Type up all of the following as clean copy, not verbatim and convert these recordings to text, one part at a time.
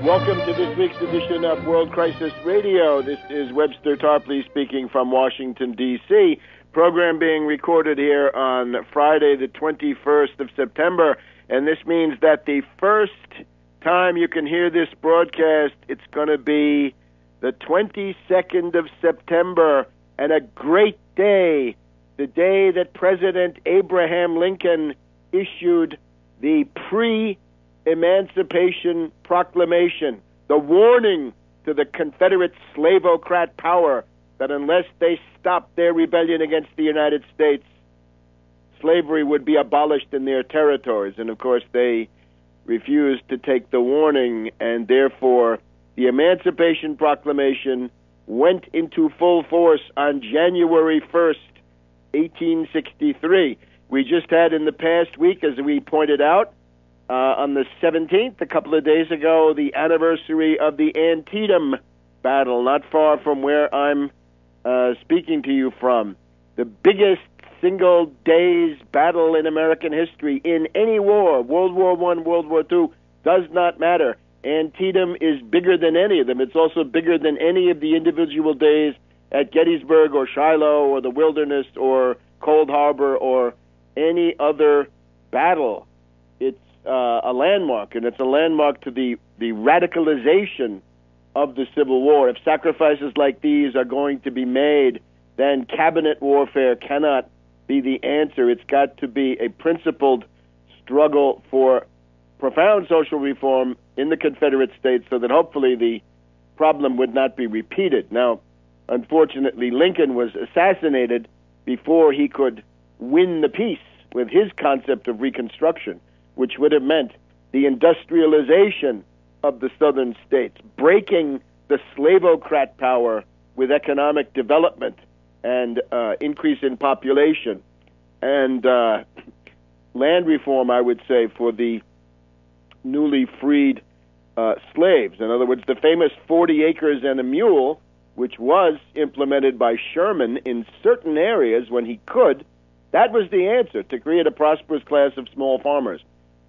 Welcome to this week's edition of World Crisis Radio. This is Webster Tarpley speaking from Washington, D.C. Program being recorded here on Friday, the 21st of September. And this means that the first time you can hear this broadcast, it's going to be the 22nd of September, and a great day, the day that President Abraham Lincoln issued the Emancipation Proclamation, the warning to the Confederate slavocrat power that unless they stopped their rebellion against the United States, slavery would be abolished in their territories. And of course, they refused to take the warning, and therefore the Emancipation Proclamation went into full force on January 1st, 1863. We just had in the past week, as we pointed out, on the 17th, a couple of days ago, the anniversary of the Antietam battle, not far from where I'm speaking to you from. The biggest single day's battle in American history in any war, World War I, World War II, does not matter. Antietam is bigger than any of them. It's also bigger than any of the individual days at Gettysburg or Shiloh or the Wilderness or Cold Harbor or any other battle. It's a landmark, and it's a landmark to the radicalization of the Civil War. If sacrifices like these are going to be made, then cabinet warfare cannot be the answer. It's got to be a principled struggle for profound social reform in the Confederate States so that hopefully the problem would not be repeated. Now, unfortunately, Lincoln was assassinated before he could win the peace with his concept of Reconstruction, which would have meant the industrialization of the southern states, breaking the slavocrat power with economic development and increase in population and land reform, I would say, for the newly freed slaves. In other words, the famous 40 acres and a mule, which was implemented by Sherman in certain areas when he could, that was the answer, to create a prosperous class of small farmers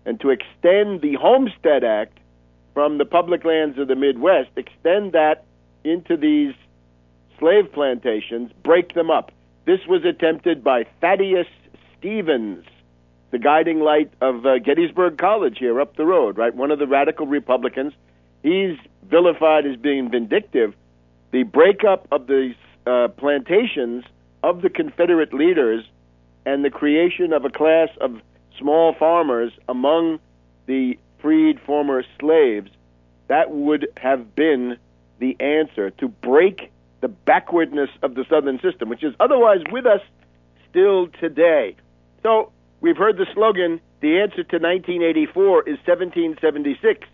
and to extend the Homestead Act from the public lands of the Midwest, extend that into these slave plantations, break them up. This was attempted by Thaddeus Stevens, the guiding light of Gettysburg College here up the road, right? One of the radical Republicans. He's vilified as being vindictive. The breakup of these plantations of the Confederate leaders and the creation of a class of small farmers among the freed former slaves, that would have been the answer to break the backwardness of the Southern system, which is otherwise with us still today. So we've heard the slogan, the answer to 1984 is 1776.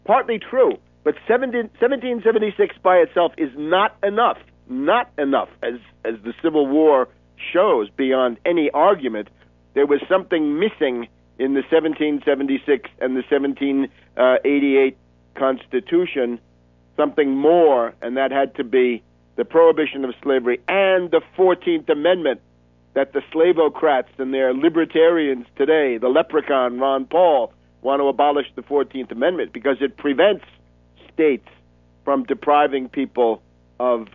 Partly true, but 1776 by itself is not enough, as the Civil War shows beyond any argument. There was something missing in the 1776 and the 1788 Constitution, something more, and that had to be the prohibition of slavery and the 14th Amendment that the slavocrats and their libertarians today, the leprechaun Ron Paul, want to abolish the 14th Amendment because it prevents states from depriving people of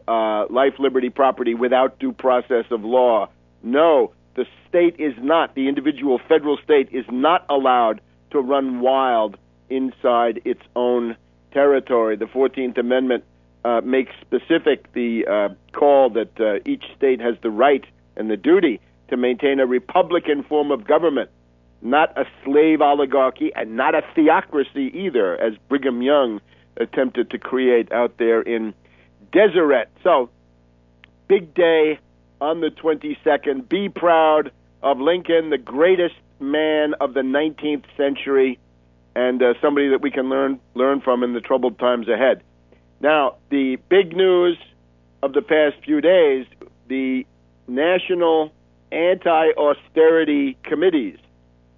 life, liberty, property without due process of law. No, the state is not, the individual federal state is not allowed to run wild inside its own territory. The 14th Amendment makes specific the call that each state has the right and the duty to maintain a republican form of government, not a slave oligarchy and not a theocracy either, as Brigham Young attempted to create out there in Deseret. So, big day on the 22nd. Be proud of Lincoln, the greatest man of the 19th century, and somebody that we can learn from in the troubled times ahead. Now, the big news of the past few days, the National Anti-Austerity Committees,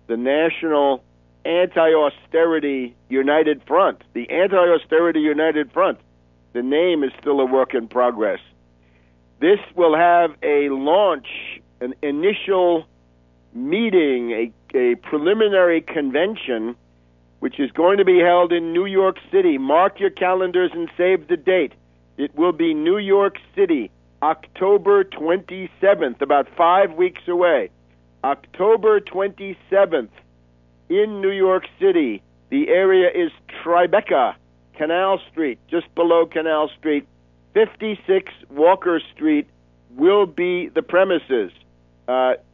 the National Anti-Austerity United Front, the Anti-Austerity United Front, the name is still a work in progress. This will have a launch, an initial meeting, a preliminary convention which is going to be held in New York City. Mark your calendars and save the date. It will be New York City, October 27th, about 5 weeks away. October 27th in New York City. The area is Tribeca, Canal Street, just below Canal Street. 56 Walker Street will be the premises.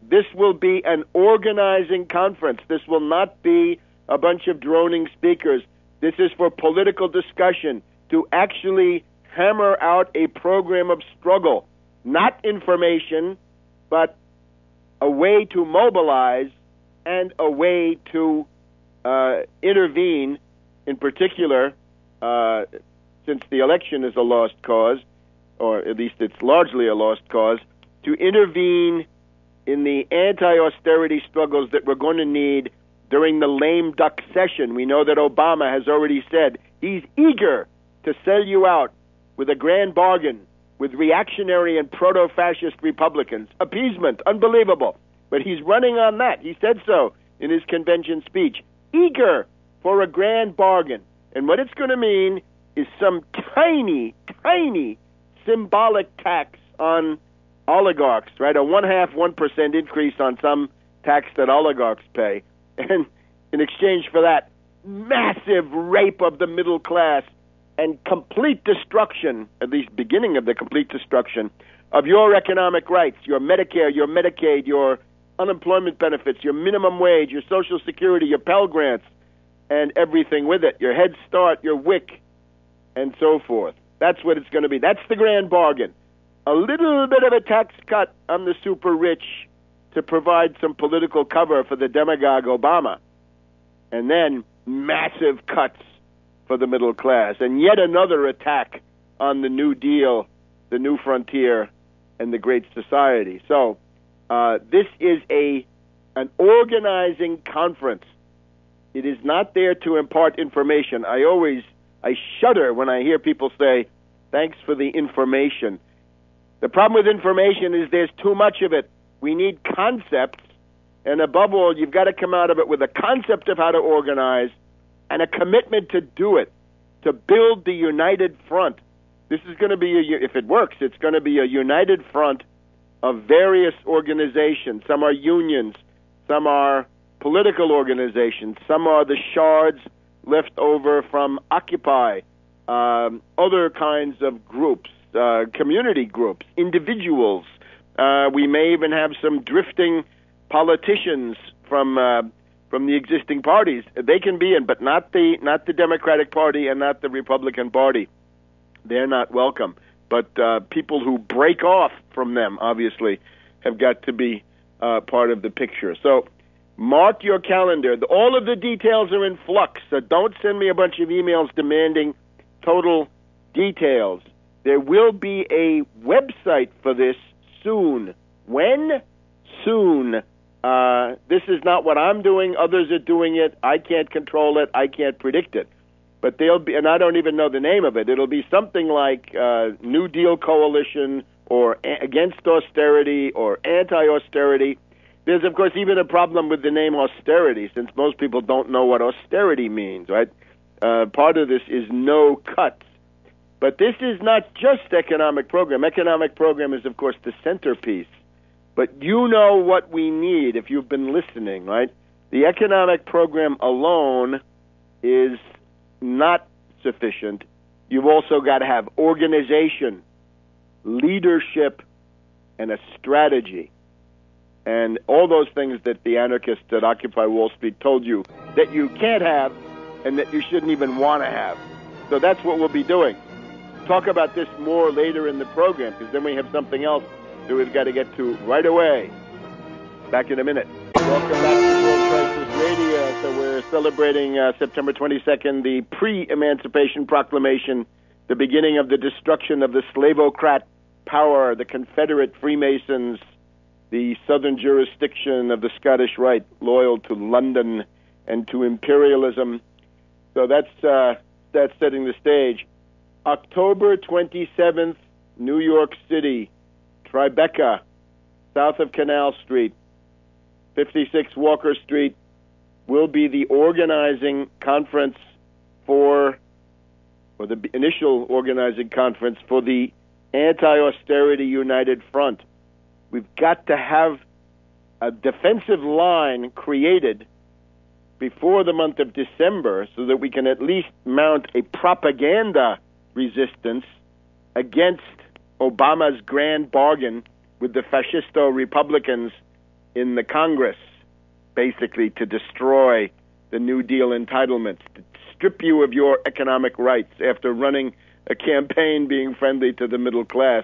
This will be an organizing conference. This will not be a bunch of droning speakers. This is for political discussion, to actually hammer out a program of struggle, not information, but a way to mobilize and a way to intervene, in particular, since the election is a lost cause, or at least it's largely a lost cause, to intervene in the anti-austerity struggles that we're going to need during the lame duck session. We know that Obama has already said he's eager to sell you out with a grand bargain with reactionary and proto-fascist Republicans. Appeasement, unbelievable. But he's running on that. He said so in his convention speech. Eager for a grand bargain. And what it's going to mean is some tiny, tiny symbolic tax on oligarchs, right? A 1% increase on some tax that oligarchs pay. And in exchange for that, massive rape of the middle class and complete destruction, at least beginning of the complete destruction, of your economic rights, your Medicare, your Medicaid, your unemployment benefits, your minimum wage, your Social Security, your Pell Grants, and everything with it, your Head Start, your WIC, and so forth. That's what it's going to be. That's the grand bargain. A little bit of a tax cut on the super rich to provide some political cover for the demagogue Obama, and then massive cuts for the middle class, and yet another attack on the New Deal, the New Frontier, and the Great Society. So this is an organizing conference. It is not there to impart information. I shudder when I hear people say, thanks for the information. The problem with information is there's too much of it. We need concepts, and above all, you've got to come out of it with a concept of how to organize and a commitment to do it, to build the united front. This is going to be, if it works, it's going to be a united front of various organizations. Some are unions, some are political organizations, some are the shards left over from Occupy, other kinds of groups, community groups, individuals. We may even have some drifting politicians from the existing parties. They can be in, but not the Democratic Party and not the Republican Party. They're not welcome. But people who break off from them, obviously, have got to be part of the picture. So mark your calendar. All of the details are in flux, so don't send me a bunch of emails demanding total details. There will be a website for this soon. When? Soon. This is not what I'm doing. Others are doing it. I can't control it. I can't predict it. But they'll be, and I don't even know the name of it. It'll be something like New Deal Coalition or Against Austerity or Anti-Austerity. There's, of course, even a problem with the name austerity, since most people don't know what austerity means, right? Part of this is no cuts. But this is not just economic program. Economic program is, of course, the centerpiece. But you know what we need if you've been listening, right? The economic program alone is not sufficient. You've also got to have organization, leadership, and a strategy. And all those things that the anarchists at Occupy Wall Street told you that you can't have and that you shouldn't even want to have. So that's what we'll be doing. Talk about this more later in the program, because then we have something else that we've got to get to right away. Back in a minute. Welcome back to World Crisis Radio. So we're celebrating September 22nd, the pre-Emancipation Proclamation, the beginning of the destruction of the slavocrat power, the Confederate Freemasons, the southern jurisdiction of the Scottish Rite, loyal to London and to imperialism. So that's setting the stage. October 27th, New York City, Tribeca, south of Canal Street, 56 Walker Street. will be the organizing conference or the initial organizing conference for the Anti-Austerity United Front. We've got to have a defensive line created before the month of December so that we can at least mount a propaganda resistance against Obama's grand bargain with the fascisto Republicans in the Congress, basically to destroy the New Deal entitlements, to strip you of your economic rights after running a campaign being friendly to the middle class.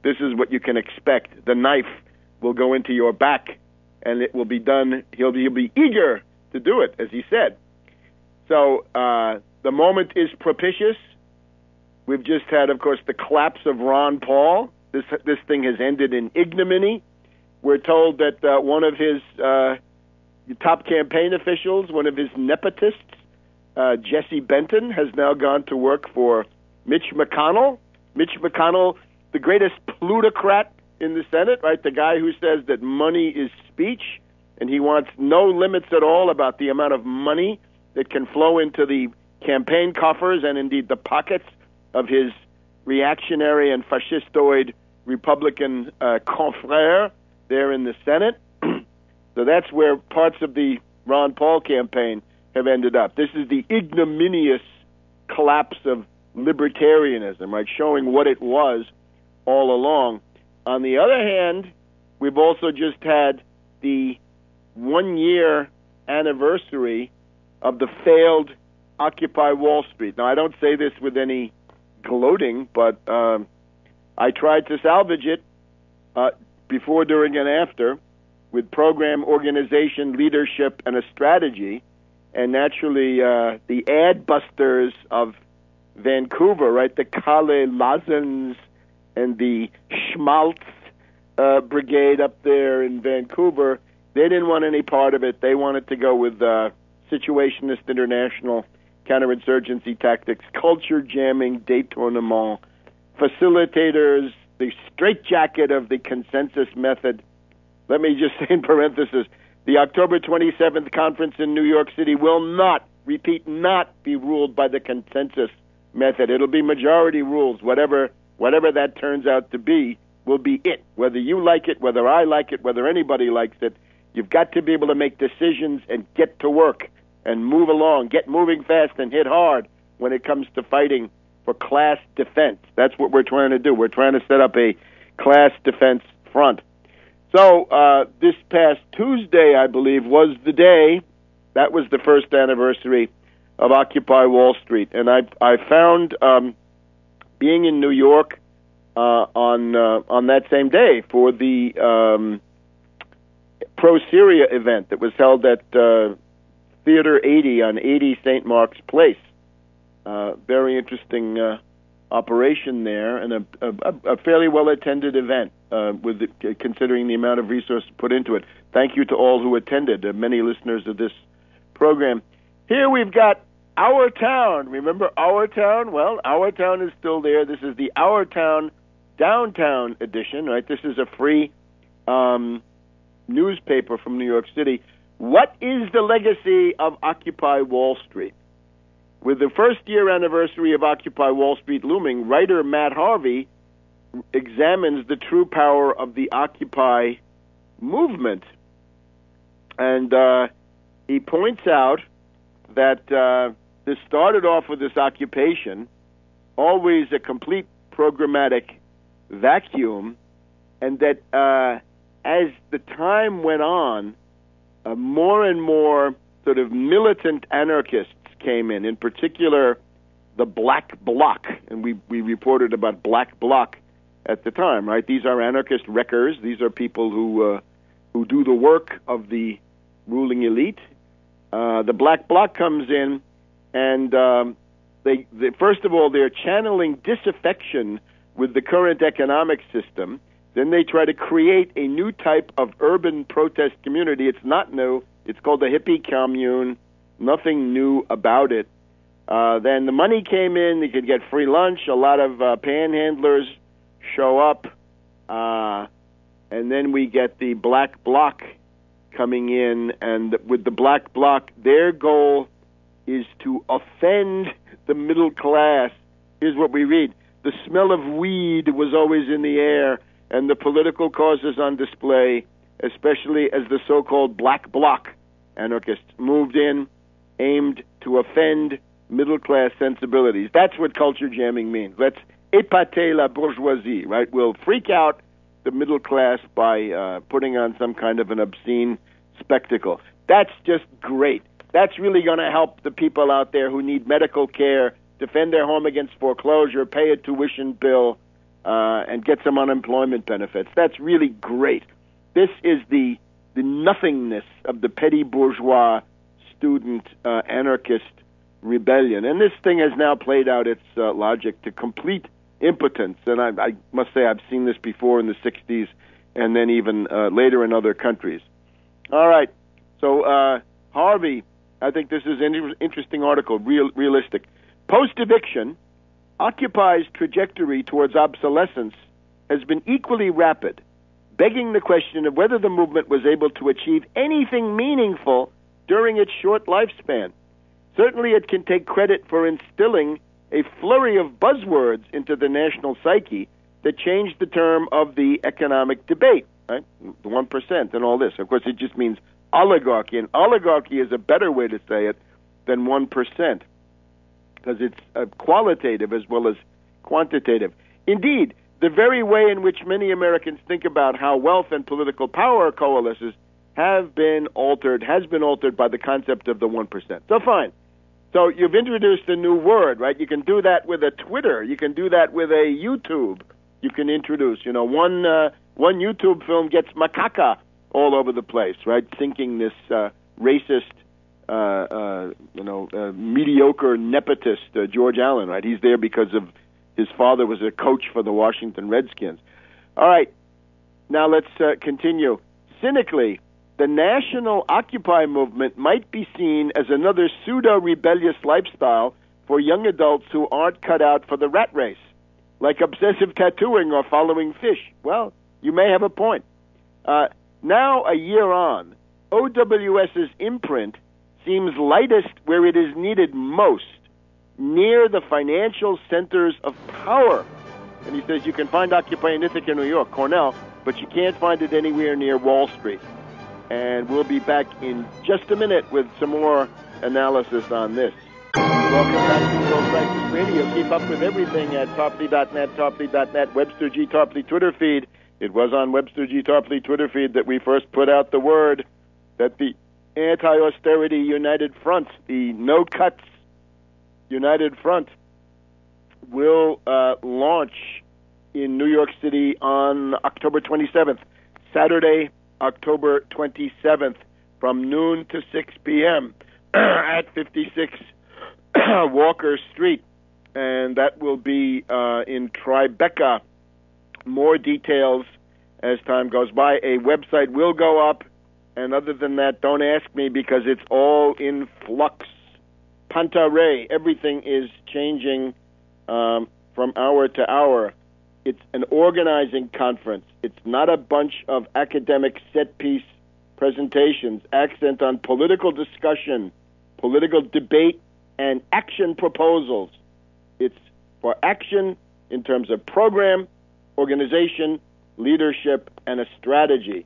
This is what you can expect. The knife will go into your back, and it will be done. He'll be eager to do it, as he said. So the moment is propitious. We've just had, of course, the collapse of Ron Paul. This thing has ended in ignominy. We're told that one of his top campaign officials, one of his nepotists, Jesse Benton, has now gone to work for Mitch McConnell. Mitch McConnell, the greatest plutocrat in the Senate, right? The guy who says that money is speech, and he wants no limits at all about the amount of money that can flow into the campaign coffers and indeed the pockets of his reactionary and fascistoid Republican confrere there in the Senate. So that's where parts of the Ron Paul campaign have ended up. This is the ignominious collapse of libertarianism, right, showing what it was all along. On the other hand, we've also just had the 1-year anniversary of the failed Occupy Wall Street. Now, I don't say this with any gloating, but I tried to salvage it before, during, and after with program, organization, leadership, and a strategy. And naturally, the ad busters of Vancouver, right, the Kalle Lazens and the Schmaltz brigade up there in Vancouver, they didn't want any part of it. They wanted to go with situationist international counterinsurgency tactics, culture jamming, détournement, facilitators, the straitjacket of the consensus method. Let me just say in parenthesis, the October 27th conference in New York City will not, repeat, not be ruled by the consensus method. It'll be majority rules. Whatever that turns out to be will be it. Whether you like it, whether I like it, whether anybody likes it, you've got to be able to make decisions and get to work and move along, get moving fast and hit hard when it comes to fighting for class defense. That's what we're trying to do. We're trying to set up a class defense front. So this past Tuesday, I believe, was the day. That was the first anniversary of Occupy Wall Street. And I found, being in New York on that same day for the pro-Syria event that was held at Theater 80 on 80 St. Mark's Place. Very interesting operation there, and a fairly well-attended event, considering the amount of resources put into it. Thank you to all who attended, many listeners of this program. Here we've got Our Town. Remember Our Town? Well, Our Town is still there. This is the Our Town Downtown edition, right? This is a free newspaper from New York City. What is the legacy of Occupy Wall Street? With the first-year anniversary of Occupy Wall Street looming, writer Matt Harvey examines the true power of the Occupy movement. And he points out that this started off with this occupation, always a complete programmatic vacuum, and that as the time went on, more and more sort of militant anarchists came in particular the Black Bloc, and we reported about Black Bloc at the time, right? These are anarchist wreckers. These are people who do the work of the ruling elite. The Black Bloc comes in, and they first of all, they're channeling disaffection with the current economic system. Then they try to create a new type of urban protest community. It's not new. It's called the hippie commune. Nothing new about it. Then the money came in. You could get free lunch. A lot of panhandlers show up. And then we get the Black Bloc coming in, and with the Black Bloc, their goal is to offend the middle class. Here's what we read. The smell of weed was always in the air, and the political causes on display, especially as the so-called Black Bloc anarchists moved in, aimed to offend middle-class sensibilities. That's what culture jamming means. Let's épater la bourgeoisie, right? We'll freak out the middle class by putting on some kind of an obscene spectacle. That's just great. That's really going to help the people out there who need medical care, defend their home against foreclosure, pay a tuition bill, and get some unemployment benefits. That's really great. This is the nothingness of the petty bourgeois student anarchist rebellion. And this thing has now played out its logic to complete impotence. And I must say I've seen this before in the 60s and then even later in other countries. All right. So Harvey, I think this is an interesting article, realistic. Post-eviction, Occupy's trajectory towards obsolescence has been equally rapid, begging the question of whether the movement was able to achieve anything meaningful during its short lifespan. Certainly it can take credit for instilling a flurry of buzzwords into the national psyche that changed the term of the economic debate, right? The 1% and all this. Of course, it just means oligarchy, and oligarchy is a better way to say it than 1%, because it's qualitative as well as quantitative. Indeed, the very way in which many Americans think about how wealth and political power coalesces has been altered by the concept of the 1%. So fine. So you've introduced a new word, right? You can do that with a Twitter. You can do that with a YouTube. You can introduce, one YouTube film gets macaca all over the place, right? Sinking this racist, mediocre nepotist, George Allen, right? He's there because of his father was a coach for the Washington Redskins. All right, now let's continue. Cynically, the national Occupy movement might be seen as another pseudo-rebellious lifestyle for young adults who aren't cut out for the rat race, like obsessive tattooing or following fish. Well, you may have a point. Now, a year on, OWS's imprint seems lightest where it is needed most, near the financial centers of power. And he says you can find Occupy in Ithaca, New York, Cornell, but you can't find it anywhere near Wall Street. And we'll be back in just a minute with some more analysis on this. Welcome back to World Crisis Radio. Keep up with everything at Tarpley.net, Webster G. Tarpley Twitter feed. It was on Webster G. Tarpley Twitter feed that we first put out the word that the Anti-Austerity United Front, the No Cuts United Front, will launch in New York City on October 27th, Saturday, October 27th, from noon to 6 p.m. at 56 Walker Street, and that will be in Tribeca. More details as time goes by. A website will go up, and other than that, don't ask me because it's all in flux. Pantare, everything is changing from hour to hour. It's an organizing conference. It's not a bunch of academic set-piece presentations. Accent on political discussion, political debate, and action proposals. It's for action in terms of program, organization, leadership, and a strategy,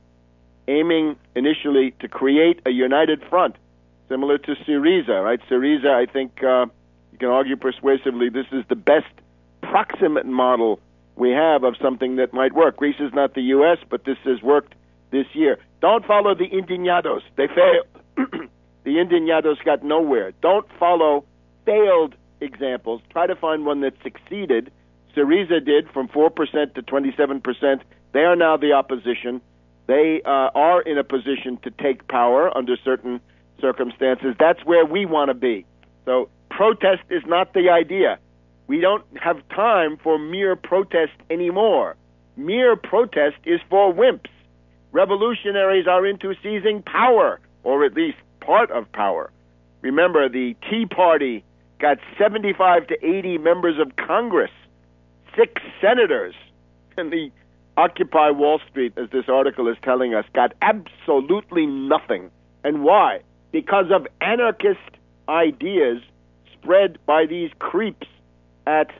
aiming initially to create a united front, similar to Syriza, right? Syriza, I think you can argue persuasively, this is the best proximate model we have of something that might work. Greece is not the U.S., but this has worked this year. Don't follow the Indignados. They failed. The Indignados got nowhere. Don't follow failed examples. Try to find one that succeeded. Syriza did, from 4% to 27%. They are now the opposition. They are in a position to take power under certain circumstances. That's where we want to be. So protest is not the idea. We don't have time for mere protest anymore. Mere protest is for wimps. Revolutionaries are into seizing power, or at least part of power. Remember, the Tea Party got 75 to 80 members of Congress, 6 senators, and the Occupy Wall Street, as this article is telling us, got absolutely nothing. And why? Because of anarchist ideas spread by these creeps at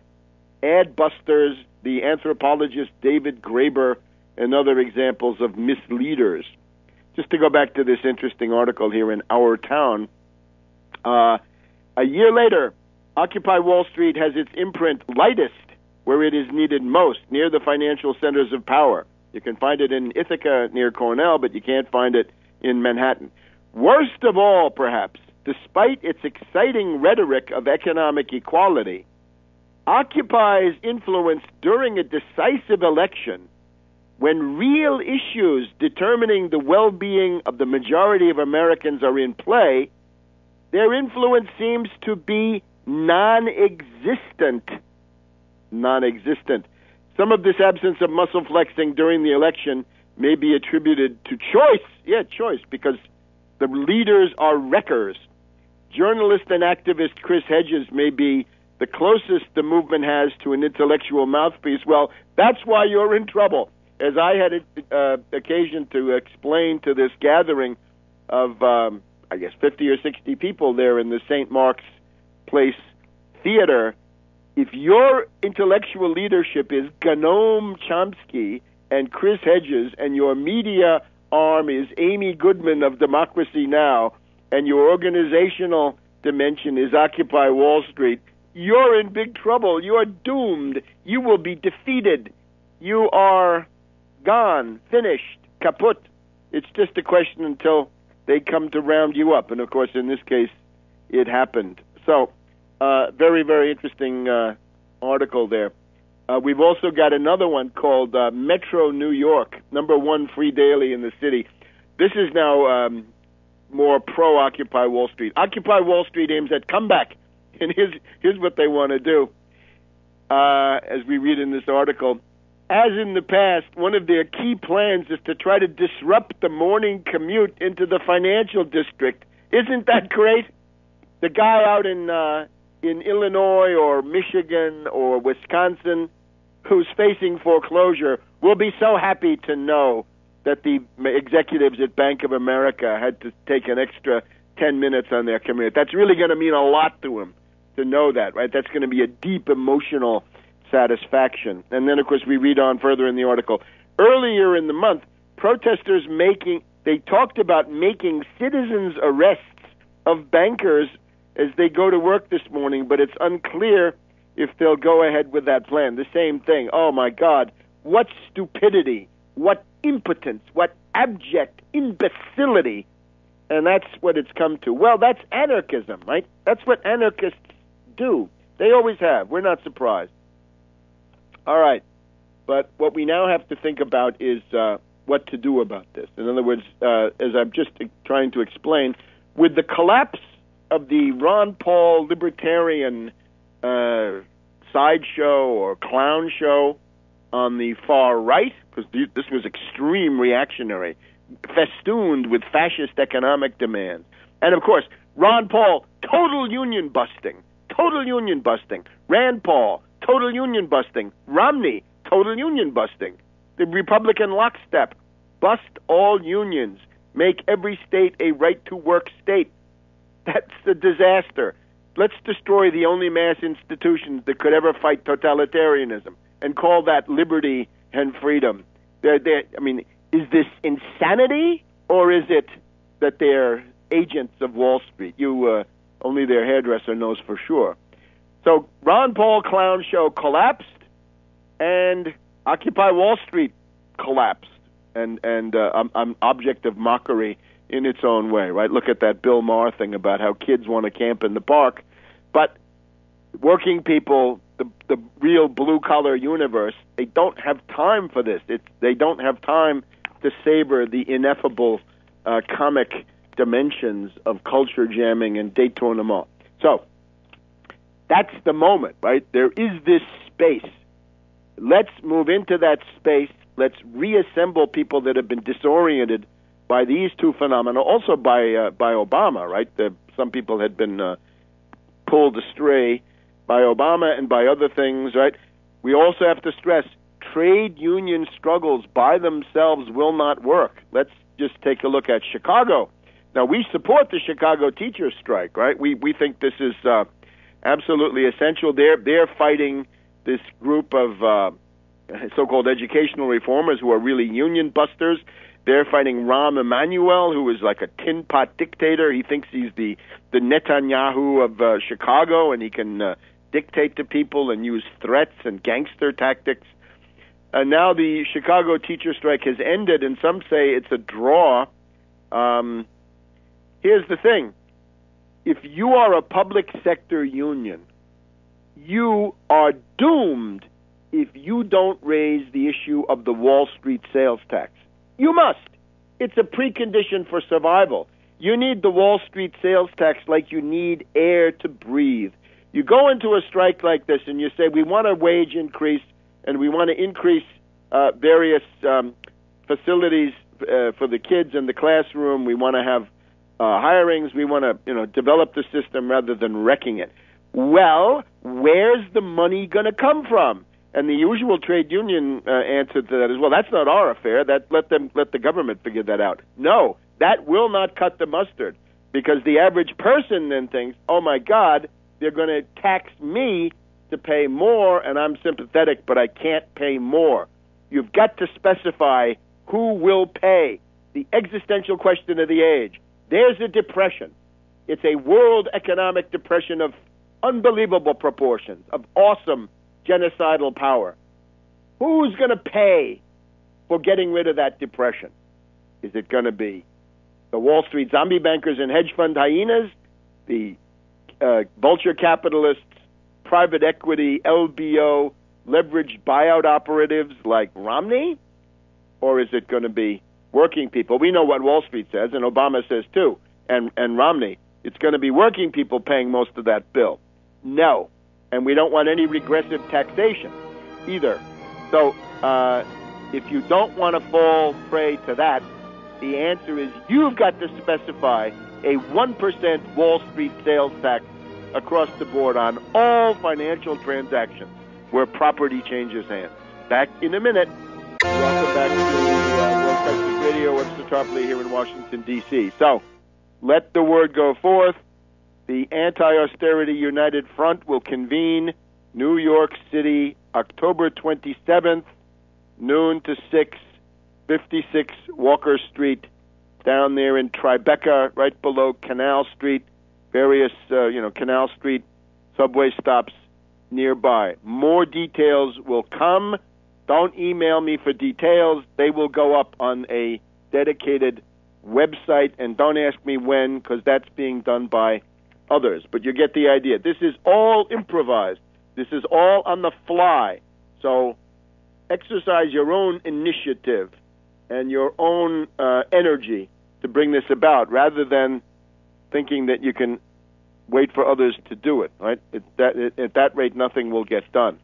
Adbusters, the anthropologist David Graeber, and other examples of misleaders. Just to go back to this interesting article here in Our Town, a year later, Occupy Wall Street has its imprint lightest where it is needed most, near the financial centers of power. You can find it in Ithaca near Cornell, but you can't find it in Manhattan. Worst of all, perhaps, despite its exciting rhetoric of economic equality, Occupy's influence during a decisive election, when real issues determining the well-being of the majority of Americans are in play, their influence seems to be non-existent. Non-existent. Some of this absence of muscle flexing during the election may be attributed to choice. Yeah, choice, because the leaders are wreckers. Journalist and activist Chris Hedges may be the closest the movement has to an intellectual mouthpiece. Well, that's why you're in trouble. As I had occasion to explain to this gathering of, 50 or 60 people there in the St. Mark's Place Theater, if your intellectual leadership is Noam Chomsky and Chris Hedges, and your media arm is Amy Goodman of Democracy Now!, and your organizational dimension is Occupy Wall Street, you're in big trouble. You are doomed. You will be defeated. You are gone, finished, kaput. It's just a question until they come to round you up. And, of course, in this case, it happened. So, very, very interesting article there. We've also got another one called Metro New York, #1 free daily in the city. This is now more pro-Occupy Wall Street. Occupy Wall Street aims at comeback. And here's what they want to do, as we read in this article. As in the past, one of their key plans is to try to disrupt the morning commute into the financial district. Isn't that great? The guy out in Illinois or Michigan or Wisconsin who's facing foreclosure will be so happy to know that the executives at Bank of America had to take an extra 10 minutes on their commute. That's really going to mean a lot to him to know that, right? That's going to be a deep emotional satisfaction. And then, of course, we read on further in the article. Earlier in the month, protesters they talked about making citizens' arrests of bankers as they go to work this morning, but it's unclear if they'll go ahead with that plan. The same thing. Oh, my God. What stupidity. What impotence. What abject imbecility. And that's what it's come to. Well, that's anarchism, right? That's what anarchists do. They always have. We're not surprised. All right. But what we now have to think about is what to do about this. In other words, as I'm just trying to explain, with the collapse of the Ron Paul libertarian sideshow or clown show on the far right, because this was extreme reactionary, festooned with fascist economic demands. And, of course, Ron Paul, total union busting. Rand Paul, total union busting. Romney, total union busting. The Republican lockstep, bust all unions, make every state a right-to-work state. That's a disaster. Let's destroy the only mass institutions that could ever fight totalitarianism and call that liberty and freedom. Is this insanity, or is it that they're agents of Wall Street? Only their hairdresser knows for sure. So Ron Paul clown show collapsed, and Occupy Wall Street collapsed, and an object of mockery in its own way, right? Look at that Bill Maher thing about how kids want to camp in the park, but working people, the real blue-collar universe, they don't have time for this. They don't have time to savor the ineffable comic dimensions of culture jamming and détournement. So that's the moment, right? There is this space. Let's move into that space. Let's reassemble people that have been disoriented by these two phenomena, also by Obama, right? Some people had been pulled astray by Obama and by other things, right? We also have to stress trade union struggles by themselves will not work. Let's just take a look at Chicago. Now, we support the Chicago teachers' strike, right? We think this is absolutely essential. They're fighting this group of so-called educational reformers who are really union busters. They're fighting Rahm Emanuel, who is like a tin pot dictator. He thinks he's the Netanyahu of Chicago, and he can dictate to people and use threats and gangster tactics. And now the Chicago teacher strike has ended, and some say it's a draw. Here's the thing. If you are a public sector union, you are doomed if you don't raise the issue of the Wall Street sales tax. You must. It's a precondition for survival. You need the Wall Street sales tax like you need air to breathe. You go into a strike like this and you say, we want a wage increase and we want to increase various facilities for the kids in the classroom. We want to have hirings. We want to develop the system rather than wrecking it. Well, where's the money going to come from? And the usual trade union answer to that is, well, that's not our affair. Let the government figure that out. No, that will not cut the mustard, because the average person then thinks, oh my God, they're going to tax me to pay more, and I'm sympathetic, but I can't pay more. You've got to specify who will pay. The existential question of the age. There's a depression. It's a world economic depression of unbelievable proportions, of awesome genocidal power. Who's going to pay for getting rid of that depression? Is it going to be the Wall Street zombie bankers and hedge fund hyenas, the vulture capitalists, private equity, LBO, leveraged buyout operatives like Romney? Or is it going to be working people? We know what Wall Street says, and Obama says too, and Romney. It's going to be working people paying most of that bill. No. And we don't want any regressive taxation either. So if you don't want to fall prey to that, the answer is you've got to specify a 1% Wall Street sales tax across the board on all financial transactions where property changes hands. Back in a minute. Welcome back to World Texas Radio. Webster Tarpley here in Washington, D.C. So let the word go forth. The Anti-Austerity United Front will convene New York City, October 27th, noon to 6, 56 Walker Street, down there in Tribeca, right below Canal Street, various, Canal Street subway stops nearby. More details will come. Don't email me for details. They will go up on a dedicated website, and don't ask me when, because that's being done by others. But you get the idea. This is all improvised. This is all on the fly. So exercise your own initiative and your own energy to bring this about, rather than thinking that you can wait for others to do it. Right? At that rate, nothing will get done.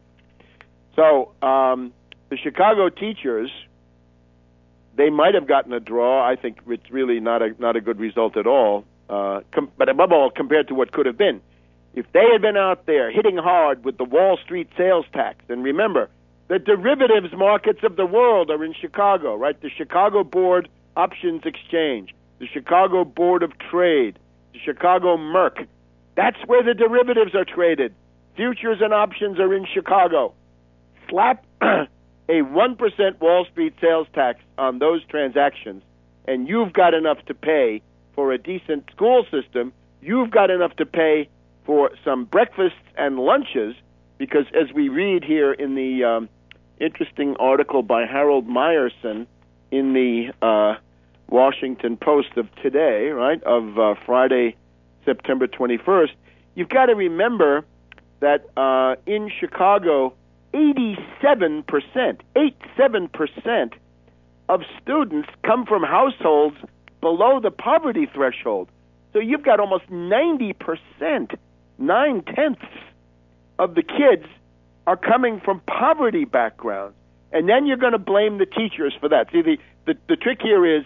So the Chicago teachers, they might have gotten a draw. I think it's really not a good result at all. But above all, compared to what could have been. If they had been out there hitting hard with the Wall Street sales tax, and remember, the derivatives markets of the world are in Chicago, right? The Chicago Board Options Exchange, the Chicago Board of Trade, the Chicago Merc. That's where the derivatives are traded. Futures and options are in Chicago. Slap a 1% Wall Street sales tax on those transactions, and you've got enough to pay for a decent school system. You've got enough to pay for some breakfasts and lunches, because as we read here in the interesting article by Harold Meyerson in the Washington Post of today, right, of Friday, September 21st, you've got to remember that in Chicago, 87% of students come from households below the poverty threshold. So you've got almost 90%, 9/10 of the kids are coming from poverty backgrounds. And then you're going to blame the teachers for that. See, the trick here is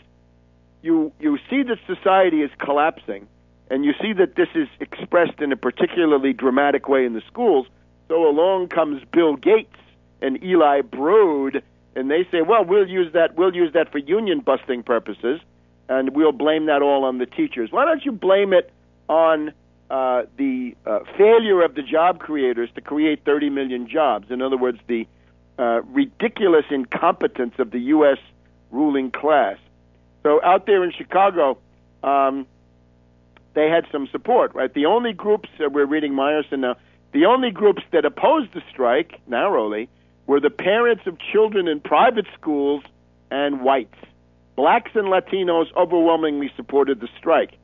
you see that society is collapsing, and you see that this is expressed in a particularly dramatic way in the schools. So along comes Bill Gates and Eli Brood, and they say, well, we'll use that for union busting purposes, and we'll blame that all on the teachers. Why don't you blame it on the failure of the job creators to create 30 million jobs? In other words, the ridiculous incompetence of the U.S. ruling class. So out there in Chicago, they had some support, right? The only groups, we're reading Meyerson now, the only groups that opposed the strike, narrowly, were the parents of children in private schools and whites. Blacks and Latinos overwhelmingly supported the strike.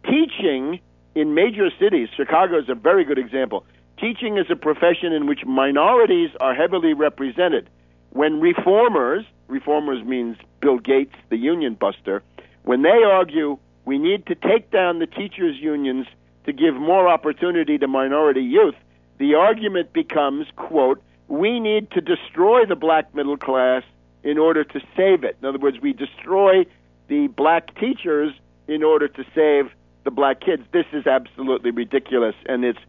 Teaching in major cities, Chicago is a very good example. Teaching is a profession in which minorities are heavily represented. When reformers means Bill Gates, the union buster, when they argue we need to take down the teachers' unions to give more opportunity to minority youth, the argument becomes, quote, we need to destroy the black middle class in order to save it. In other words, we destroy the black teachers in order to save the black kids. This is absolutely ridiculous, and it's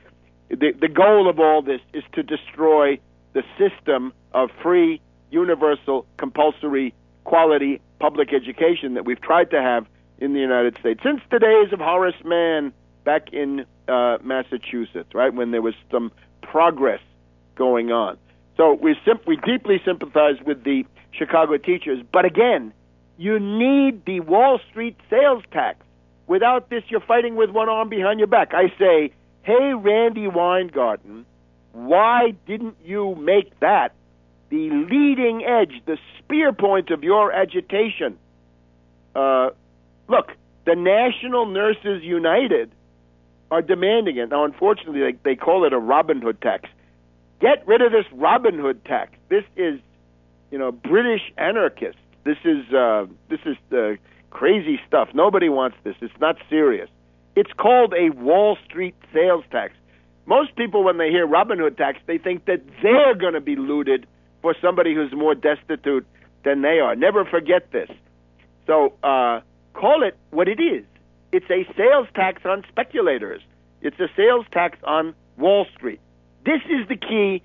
the goal of all this is to destroy the system of free, universal, compulsory, quality public education that we've tried to have in the United States since the days of Horace Mann back in Massachusetts, right, when there was some progress going on. So we deeply sympathize with the Chicago teachers, but again, you need the Wall Street sales tax. Without this, you're fighting with one arm behind your back. I say, hey, Randy Weingarten, why didn't you make that the leading edge, the spear point of your agitation? Look, the National Nurses United are demanding it. Now, unfortunately, they call it a Robin Hood tax. Get rid of this Robin Hood tax. This is, British anarchist. This is crazy stuff. Nobody wants this. It's not serious. It's called a Wall Street sales tax. Most people, when they hear Robin Hood tax, they think that they're going to be looted for somebody who's more destitute than they are. Never forget this. So call it what it is. It's a sales tax on speculators. It's a sales tax on Wall Street. This is the key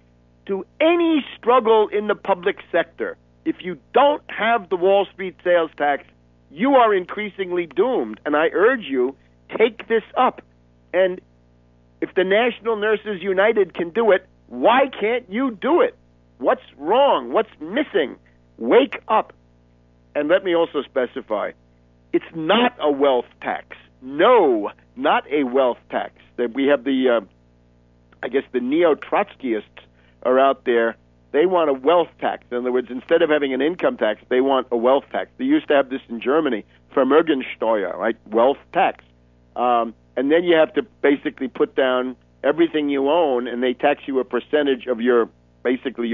to any struggle in the public sector. If you don't have the Wall Street sales tax, you are increasingly doomed. And I urge you, take this up. And if the National Nurses United can do it, why can't you do it? What's wrong? What's missing? Wake up. And let me also specify, it's not a wealth tax. No, not a wealth tax. We have the neo-Trotskyists are out there. They want a wealth tax. In other words, instead of having an income tax, they want a wealth tax. They used to have this in Germany, Vermögensteuer, right? Wealth tax. And then you have to basically put down everything you own, and they tax you a percentage of your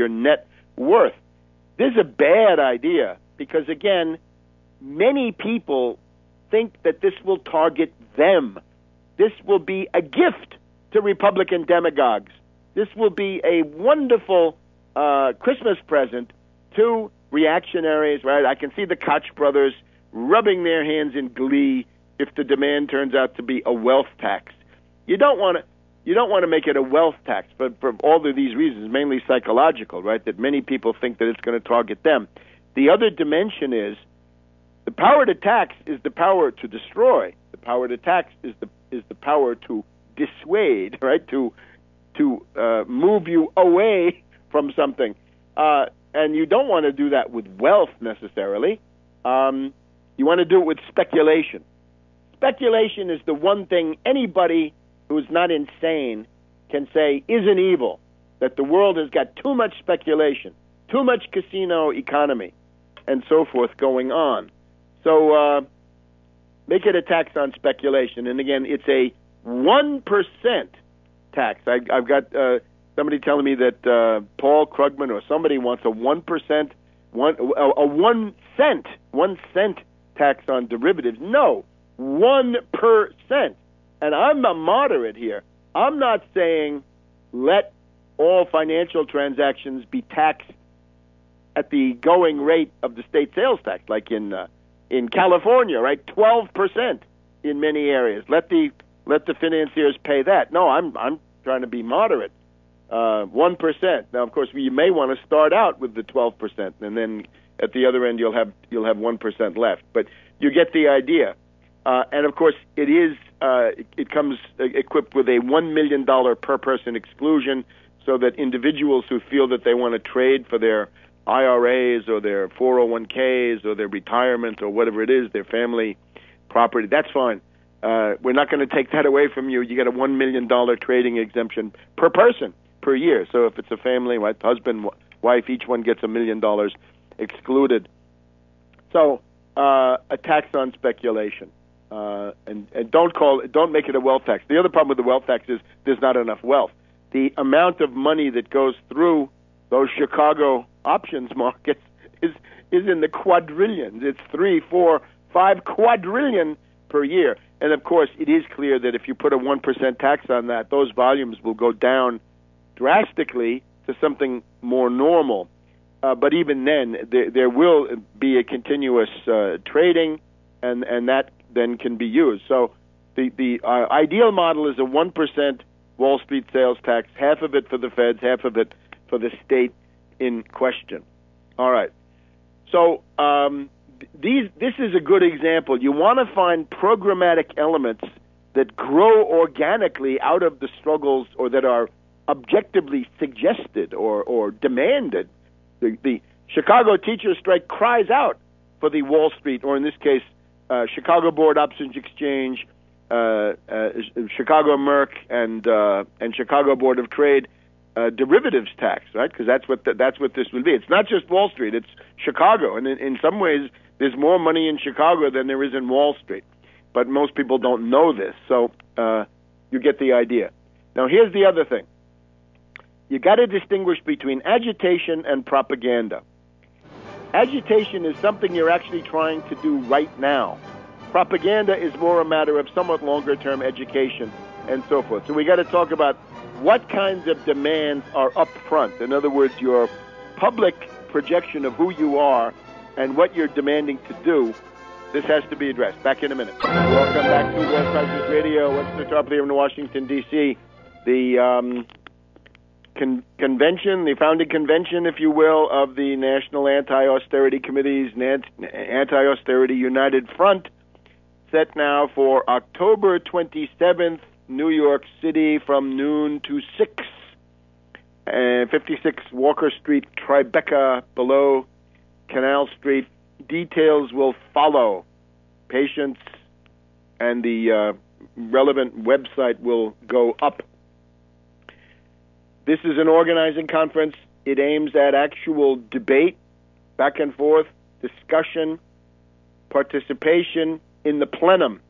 net worth. This is a bad idea because, again, many people think that this will target them. This will be a gift to Republican demagogues. This will be a wonderful Christmas present to reactionaries, right? I can see the Koch brothers rubbing their hands in glee if the demand turns out to be a wealth tax. You don't want to make it a wealth tax for all of these reasons, mainly psychological, right? That many people think that it's going to target them. The other dimension is the power to tax is the power to destroy. The power to tax is the power to dissuade, right? To move you away from something. And you don't want to do that with wealth necessarily. You want to do it with speculation. Speculation is the one thing anybody who's not insane can say isn't evil, that the world has got too much speculation, too much casino economy, and so forth going on. So make it a tax on speculation. And again, it's a 1% tax. I've got somebody telling me that Paul Krugman or somebody wants a 1%, a 1 cent tax on derivatives. No, 1%. And I'm a moderate here. I'm not saying let all financial transactions be taxed at the going rate of the state sales tax, like in California, right? 12% in many areas. Let the financiers pay that. No, I'm trying to be moderate. 1%. Now, of course, you may want to start out with the 12%, and then at the other end you'll have 1% left. But you get the idea. And of course, it comes equipped with a $1 million per person exclusion, so that individuals who feel that they want to trade for their IRAs or their 401ks or their retirement or whatever it is, their family property, that's fine. We're not going to take that away from you. You get a $1 million trading exemption per person per year. So if it's a family, right, husband, wife, each one gets $1 million excluded. So a tax on speculation. And don't make it a wealth tax. The other problem with the wealth tax is there's not enough wealth. The amount of money that goes through those Chicago options markets is in the quadrillions. It's 3, 4, 5 quadrillion per year. And of course, it is clear that if you put a 1% tax on that, those volumes will go down drastically to something more normal. But even then, there will be a continuous trading, and that then can be used. So the ideal model is a 1% Wall Street sales tax, half of it for the feds, half of it for the state in question. All right. So this is a good example. You want to find programmatic elements that grow organically out of the struggles or that are objectively suggested or demanded. The Chicago teachers strike cries out for the Wall Street, or in this case, Chicago Board Options Exchange, Chicago Merck, and Chicago Board of Trade derivatives tax, right? Because that's what this will be. It's not just Wall Street; it's Chicago, and in some ways, there's more money in Chicago than there is in Wall Street. But most people don't know this, so you get the idea. Now, here's the other thing: you got to distinguish between agitation and propaganda. Agitation is something you're actually trying to do right now. Propaganda is more a matter of somewhat longer-term education and so forth. So we got to talk about what kinds of demands are up front. In other words, your public projection of who you are and what you're demanding to do. This has to be addressed. Back in a minute. Welcome back to World Crisis Radio. Webster Tarpley here in Washington, D.C. The convention, the founding convention, if you will, of the National Anti-Austerity Committee's Anti-Austerity United Front, set now for October 27th, New York City, from noon to 6. 56 Walker Street, Tribeca, below Canal Street. Details will follow. Patients and the relevant website will go up. This is an organizing conference. It aims at actual debate, back and forth, discussion, participation in the plenum,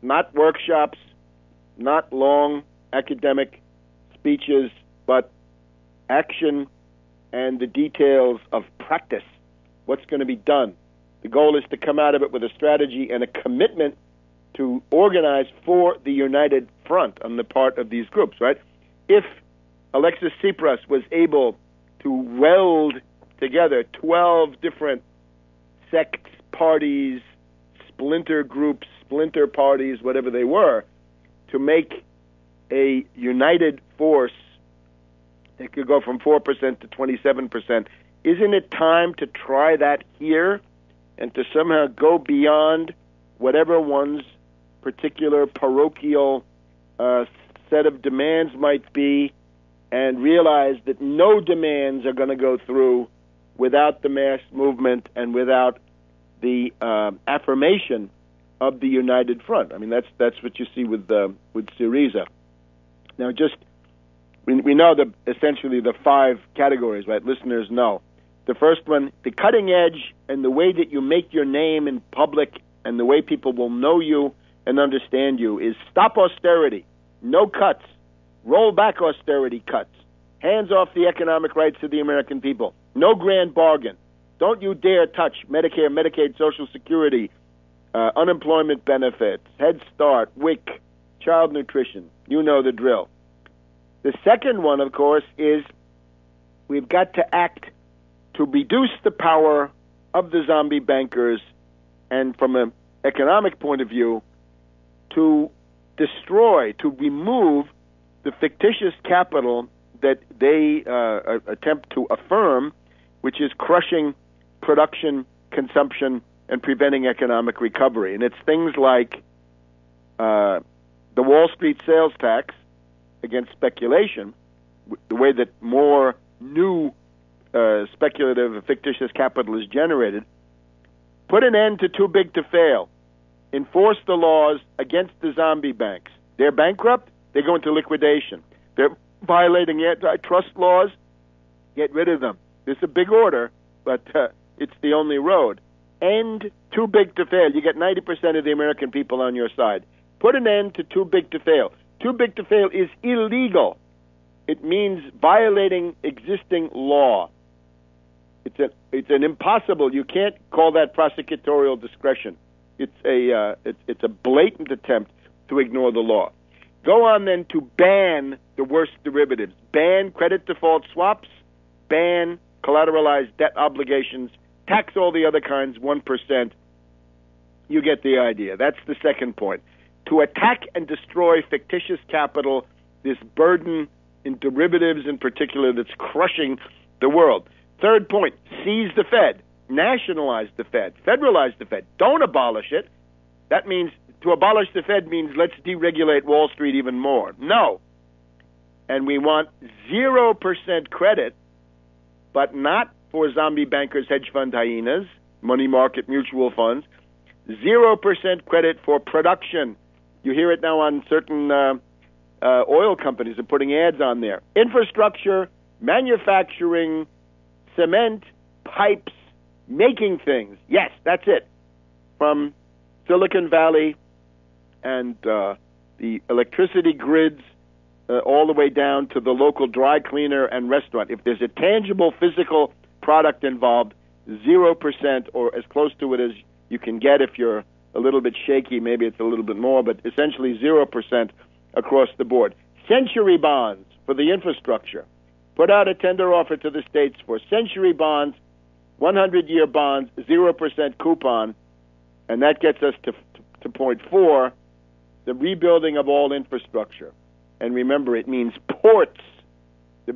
not workshops, not long academic speeches, but action and the details of practice, what's going to be done. The goal is to come out of it with a strategy and a commitment to organize for the united front on the part of these groups, right? If Alexis Tsipras was able to weld together 12 different sects, parties, splinter groups, splinter parties, whatever they were, to make a united force that could go from 4% to 27%. Isn't it time to try that here and to somehow go beyond whatever one's particular parochial set of demands might be, and realize that no demands are going to go through without the mass movement and without the affirmation of the united front? I mean, that's what you see with Syriza. Now, just we know essentially the 5 categories, right? Listeners know. The first one, the cutting edge and the way that you make your name in public and the way people will know you and understand you is stop austerity, no cuts. Roll back austerity cuts. Hands off the economic rights of the American people. No grand bargain. Don't you dare touch Medicare, Medicaid, Social Security, unemployment benefits, Head Start, WIC, child nutrition. You know the drill. The second one, of course, is we've got to act to reduce the power of the zombie bankers and, from an economic point of view, to destroy, to remove the fictitious capital that they attempt to affirm, which is crushing production, consumption, and preventing economic recovery. And it's things like the Wall Street sales tax against speculation, the way that more new speculative, fictitious capital is generated. Put an end to too big to fail. Enforce the laws against the zombie banks. They're bankrupt, they go into liquidation. They're violating antitrust laws, get rid of them. It's a big order, but it's the only road. End too big to fail. You get 90% of the American people on your side. Put an end to too big to fail. Too big to fail is illegal. It means violating existing law. It's an impossible. You can't call that prosecutorial discretion. It's a blatant attempt to ignore the law. Go on then to ban the worst derivatives. Ban credit default swaps. Ban collateralized debt obligations. Tax all the other kinds 1%. You get the idea. That's the second point. To attack and destroy fictitious capital, this burden in derivatives in particular that's crushing the world. Third point, seize the Fed, nationalize the Fed, federalize the Fed. Don't abolish it. That means to abolish the Fed means let's deregulate Wall Street even more. No. And we want 0% credit, but not for zombie bankers, hedge fund hyenas, money market mutual funds. 0% credit for production. You hear it now on certain oil companies are putting ads on there. Infrastructure, manufacturing, cement, pipes, making things. Yes, that's it. From Silicon Valley and the electricity grids all the way down to the local dry cleaner and restaurant. If there's a tangible physical product involved, 0% or as close to it as you can get. If you're a little bit shaky, maybe it's a little bit more, but essentially 0% across the board. Century bonds for the infrastructure. Put out a tender offer to the states for century bonds, 100-year bonds, 0% coupon, and that gets us to point 4, the rebuilding of all infrastructure. And remember, it means ports, the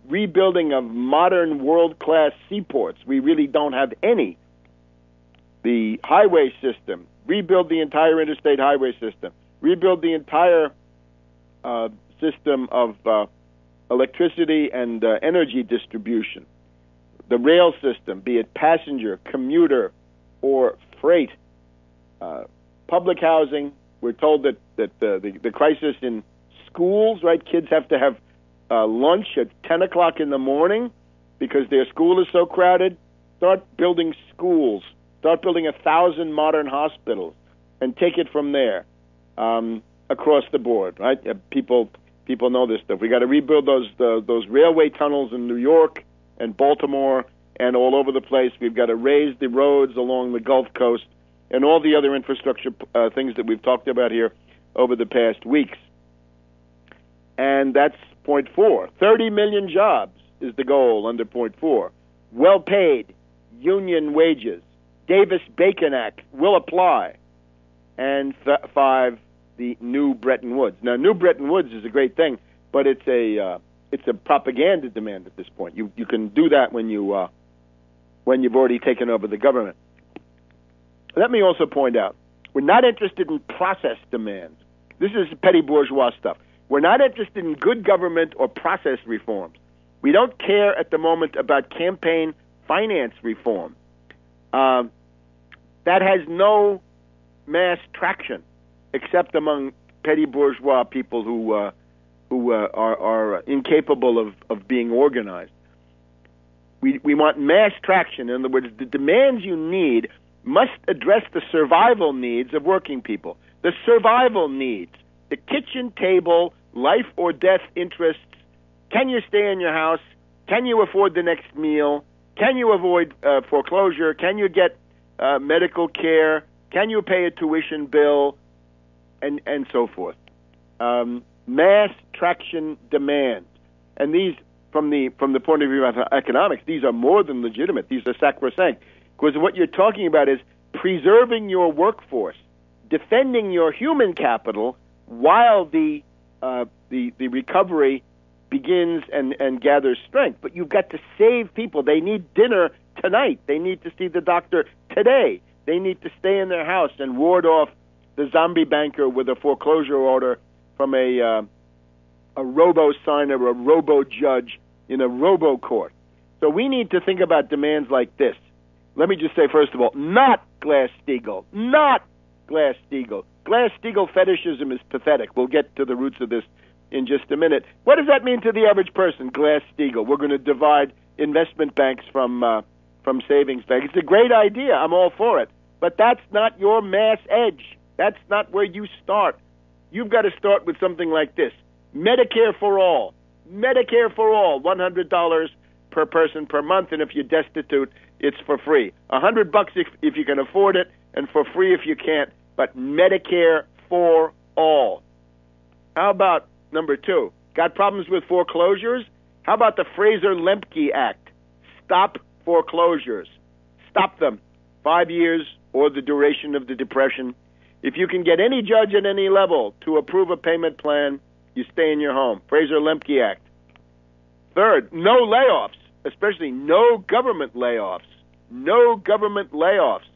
rebuilding of modern world-class seaports. We really don't have any. The highway system, rebuild the entire interstate highway system, rebuild the entire system of electricity and energy distribution, the rail system, be it passenger, commuter, or freight, public housing. We're told that the crisis in schools, right? Kids have to have lunch at 10 o'clock in the morning because their school is so crowded. Start building schools. Start building 1,000 modern hospitals and take it from there across the board, right? People know this stuff. We got to rebuild those railway tunnels in New York and Baltimore and all over the place. We've got to raise the roads along the Gulf Coast and all the other infrastructure things that we've talked about here over the past weeks. And that's point 4. 30 million jobs is the goal under point 4. Well-paid union wages. Davis-Bacon Act will apply. And 5, the new Bretton Woods. Now, new Bretton Woods is a great thing, but it's a propaganda demand at this point. You can do that when you've already taken over the government. Let me also point out, we're not interested in process demands. This is petty bourgeois stuff. We're not interested in good government or process reforms. We don't care at the moment about campaign finance reform. That has no mass traction except among petty bourgeois people who are incapable of being organized. We want mass traction. In other words, the demands you need must address the survival needs of working people. The survival needs, the kitchen table, life or death interests. Can you stay in your house? Can you afford the next meal? Can you avoid foreclosure? Can you get medical care? Can you pay a tuition bill? And so forth. Mass traction demand. And these, from the point of view of economics, these are more than legitimate. These are sacrosanct. Because what you're talking about is preserving your workforce, defending your human capital while the recovery begins and gathers strength. But you've got to save people. They need dinner tonight. They need to see the doctor today. They need to stay in their house and ward off the zombie banker with a foreclosure order from a robo-signer or a robo-judge in a robo-court. So we need to think about demands like this. Let me just say, first of all, not Glass-Steagall. Not Glass-Steagall. Glass-Steagall fetishism is pathetic. We'll get to the roots of this in just a minute. What does that mean to the average person, Glass-Steagall? We're going to divide investment banks from savings banks. It's a great idea. I'm all for it. But that's not your mass edge. That's not where you start. You've got to start with something like this. Medicare for all. Medicare for all. $100 per person per month, and if you're destitute, it's for free. $100 if you can afford it, and for free if you can't. But Medicare for all. How about number 2? Got problems with foreclosures? How about the Fraser-Lemke Act? Stop foreclosures. Stop them. 5 years or the duration of the Depression. If you can get any judge at any level to approve a payment plan, you stay in your home. Fraser-Lemke Act. Third, no layoffs, especially no government layoffs. No government layoffs.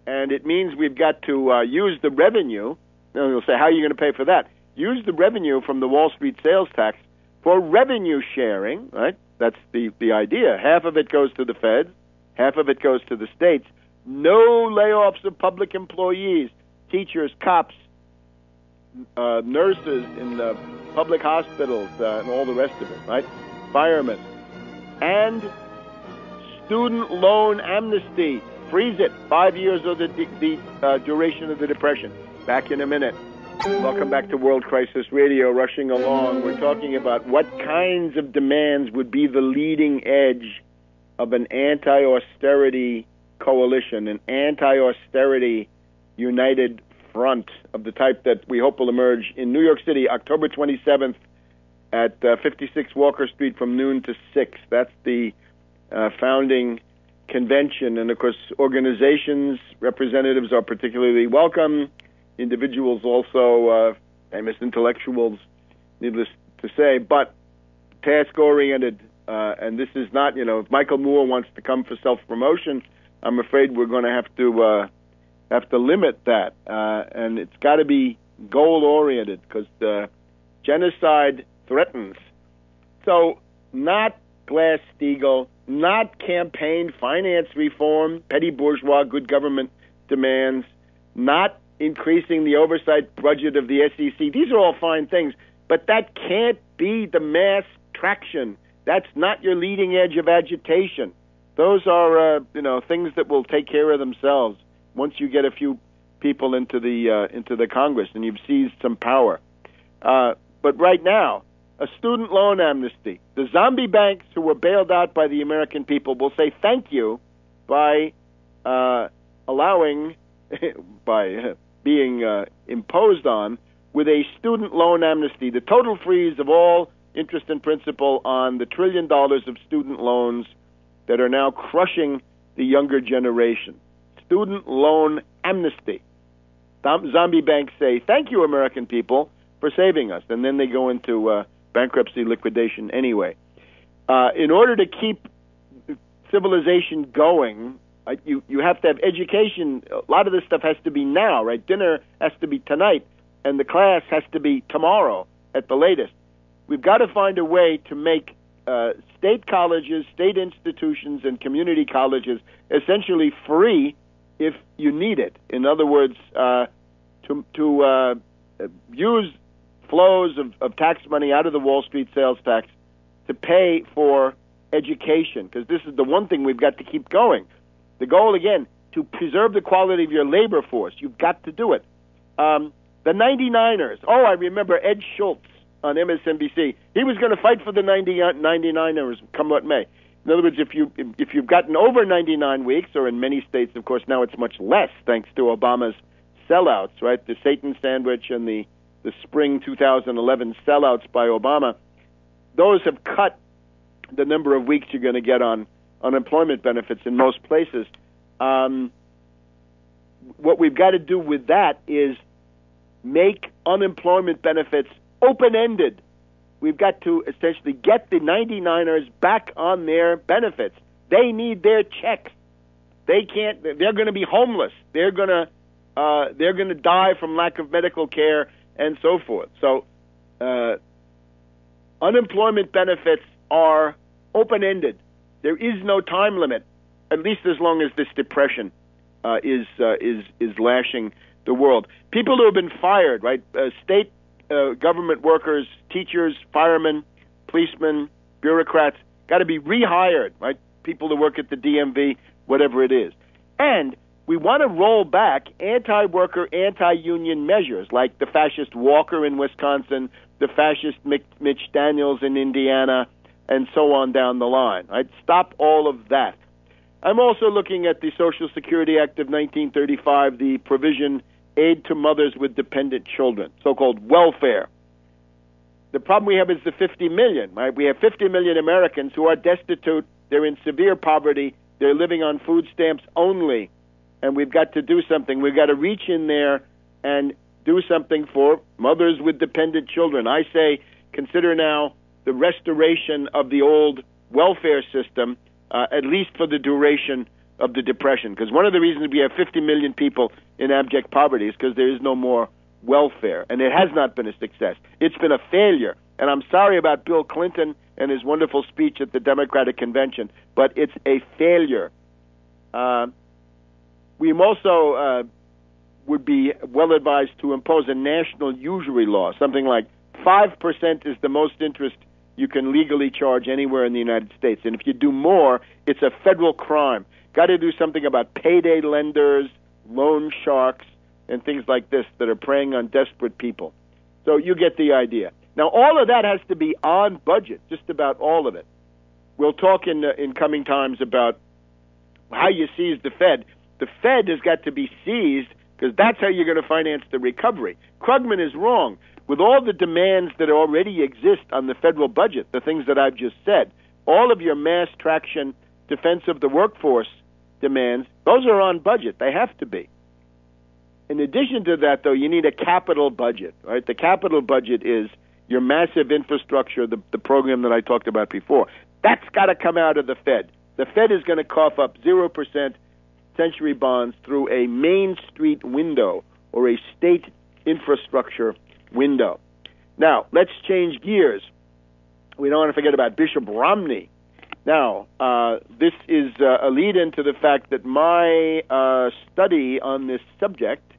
And it means we've got to use the revenue. And you'll say, how are you going to pay for that? Use the revenue from the Wall Street sales tax for revenue sharing, right? That's the idea. Half of it goes to the feds, half of it goes to the states. No layoffs of public employees, teachers, cops, nurses in the public hospitals, and all the rest of it, right? Firemen. And student loan amnesty. Freeze it. 5 years or the duration of the Depression. Back in a minute. Welcome back to World Crisis Radio. Rushing along, we're talking about what kinds of demands would be the leading edge of an anti-austerity coalition, an anti-austerity united front of the type that we hope will emerge in New York City, October 27th at 56 Walker Street from noon to 6. That's the founding convention. And, of course, organizations, representatives are particularly welcome. Individuals also, famous intellectuals, needless to say, but task-oriented. And this is not, if Michael Moore wants to come for self-promotion, I'm afraid we're going to have to limit that. And it's got to be goal-oriented because genocide threatens. So not Glass-Steagall, not campaign finance reform, petty bourgeois good government demands, not increasing the oversight budget of the SEC. These are all fine things, but that can't be the mass traction. That's not your leading edge of agitation. Those are, things that will take care of themselves once you get a few people into the Congress and you've seized some power. But right now, a student loan amnesty. The zombie banks who were bailed out by the American people will say thank you by allowing, by being imposed on with a student loan amnesty, the total freeze of all interest and principal on the $1 trillion of student loans that are now crushing the younger generation. Student loan amnesty. Zombie banks say, thank you, American people, for saving us. And then they go into bankruptcy liquidation anyway. In order to keep civilization going, you have to have education. A lot of this stuff has to be now, right? Dinner has to be tonight, and the class has to be tomorrow at the latest. We've got to find a way to make state colleges, state institutions, and community colleges essentially free if you need it. In other words, to use flows of tax money out of the Wall Street sales tax to pay for education, because this is the one thing we've got to keep going. The goal, again, to preserve the quality of your labor force. You've got to do it. The 99ers. Oh, I remember Ed Schultz on MSNBC. He was going to fight for the 99ers, come what may. In other words, if you've gotten over 99 weeks, or in many states, of course, now it's much less, thanks to Obama's sellouts, right? The Satan sandwich and the spring 2011 sellouts by Obama, those have cut the number of weeks you're going to get on unemployment benefits in most places. What we've got to do with that is make unemployment benefits open-ended. we've got to essentially get the 99ers back on their benefits. They need their checks. They're going to be homeless. They're going to die from lack of medical care and so forth. So unemployment benefits are open-ended. There is no time limit, at least as long as this depression is lashing the world. People who have been fired, right? State government workers, teachers, firemen, policemen, bureaucrats, got to be rehired, right? People who work at the DMV, whatever it is. And we want to roll back anti-worker, anti-union measures like the fascist Walker in Wisconsin, the fascist Mitch Daniels in Indiana, and so on down the line. Right? Stop all of that. I'm also looking at the Social Security Act of 1935, the provision aid to mothers with dependent children, so-called welfare. The problem we have is the 50 million, right? We have 50 million Americans who are destitute. They're in severe poverty. They're living on food stamps only. And we've got to do something. We've got to reach in there and do something for mothers with dependent children. I say consider now the restoration of the old welfare system, at least for the duration of the Depression. Because one of the reasons we have 50 million people in abject poverty is because there is no more welfare. And it has not been a success. It's been a failure. And I'm sorry about Bill Clinton and his wonderful speech at the Democratic Convention, but it's a failure. We also would be well advised to impose a national usury law, something like 5% is the most interest you can legally charge anywhere in the United States. And if you do more, it's a federal crime. Got to do something about payday lenders, loan sharks, and things like this that are preying on desperate people. So you get the idea. Now, all of that has to be on budget, just about all of it. We'll talk in coming times about how you seize the Fed. The Fed has got to be seized because that's how you're going to finance the recovery. Krugman is wrong. With all the demands that already exist on the federal budget, the things that I've just said, all of your mass traction defense of the workforce demands, those are on budget. They have to be. In addition to that, though, you need a capital budget, right? The capital budget is your massive infrastructure, the program that I talked about before. That's got to come out of the Fed. The Fed is going to cough up 0% Treasury bonds through a Main Street window or a state infrastructure window. Now, let's change gears. We don't want to forget about Bishop Romney. Now, this is a lead-in to the fact that my study on this subject,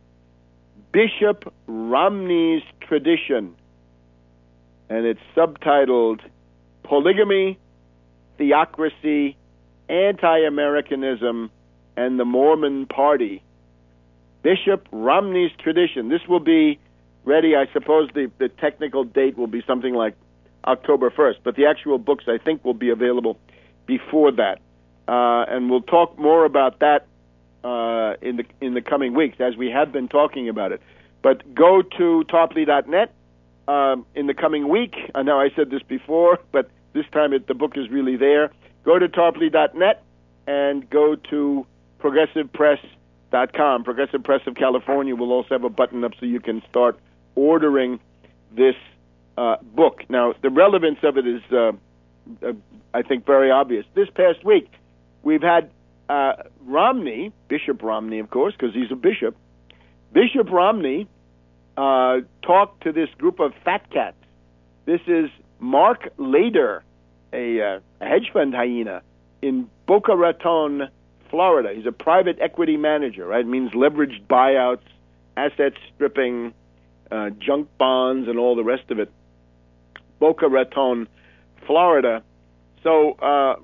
Bishop Romney's Tradition, and it's subtitled Polygamy, Theocracy, Anti-Americanism, and the Mormon Party. Bishop Romney's Tradition. This will be ready, I suppose the technical date will be something like October 1st, but the actual books, I think, will be available before that. And we'll talk more about that in the coming weeks, as we have been talking about it. But go to Tarpley.net in the coming week. I know I said this before, but this time the book is really there. Go to Tarpley.net and go to ProgressivePress.com. Progressive Press of California will also have a button up so you can start ordering this book. Now, the relevance of it is, I think, very obvious. This past week, we've had Romney, Bishop Romney, of course, because he's a bishop. Bishop Romney talked to this group of fat cats. This is Mark Lader, a hedge fund hyena in Boca Raton, Florida. He's a private equity manager, right? It means leveraged buyouts, asset stripping, junk bonds, and all the rest of it. Boca Raton, Florida. So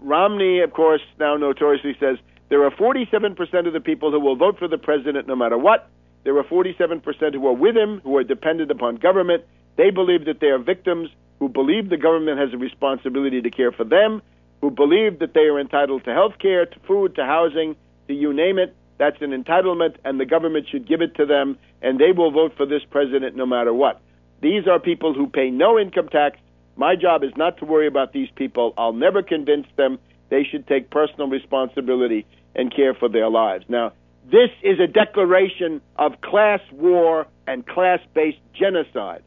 Romney, of course, now notoriously says there are 47% of the people who will vote for the president no matter what. There are 47% who are with him, who are dependent upon government. They believe that they are victims, who believe the government has a responsibility to care for them, who believe that they are entitled to health care, to food, to housing, to you name it. That's an entitlement, and the government should give it to them, and they will vote for this president no matter what. These are people who pay no income tax. My job is not to worry about these people. I'll never convince them. They should take personal responsibility and care for their lives. Now, this is a declaration of class war and class-based genocide.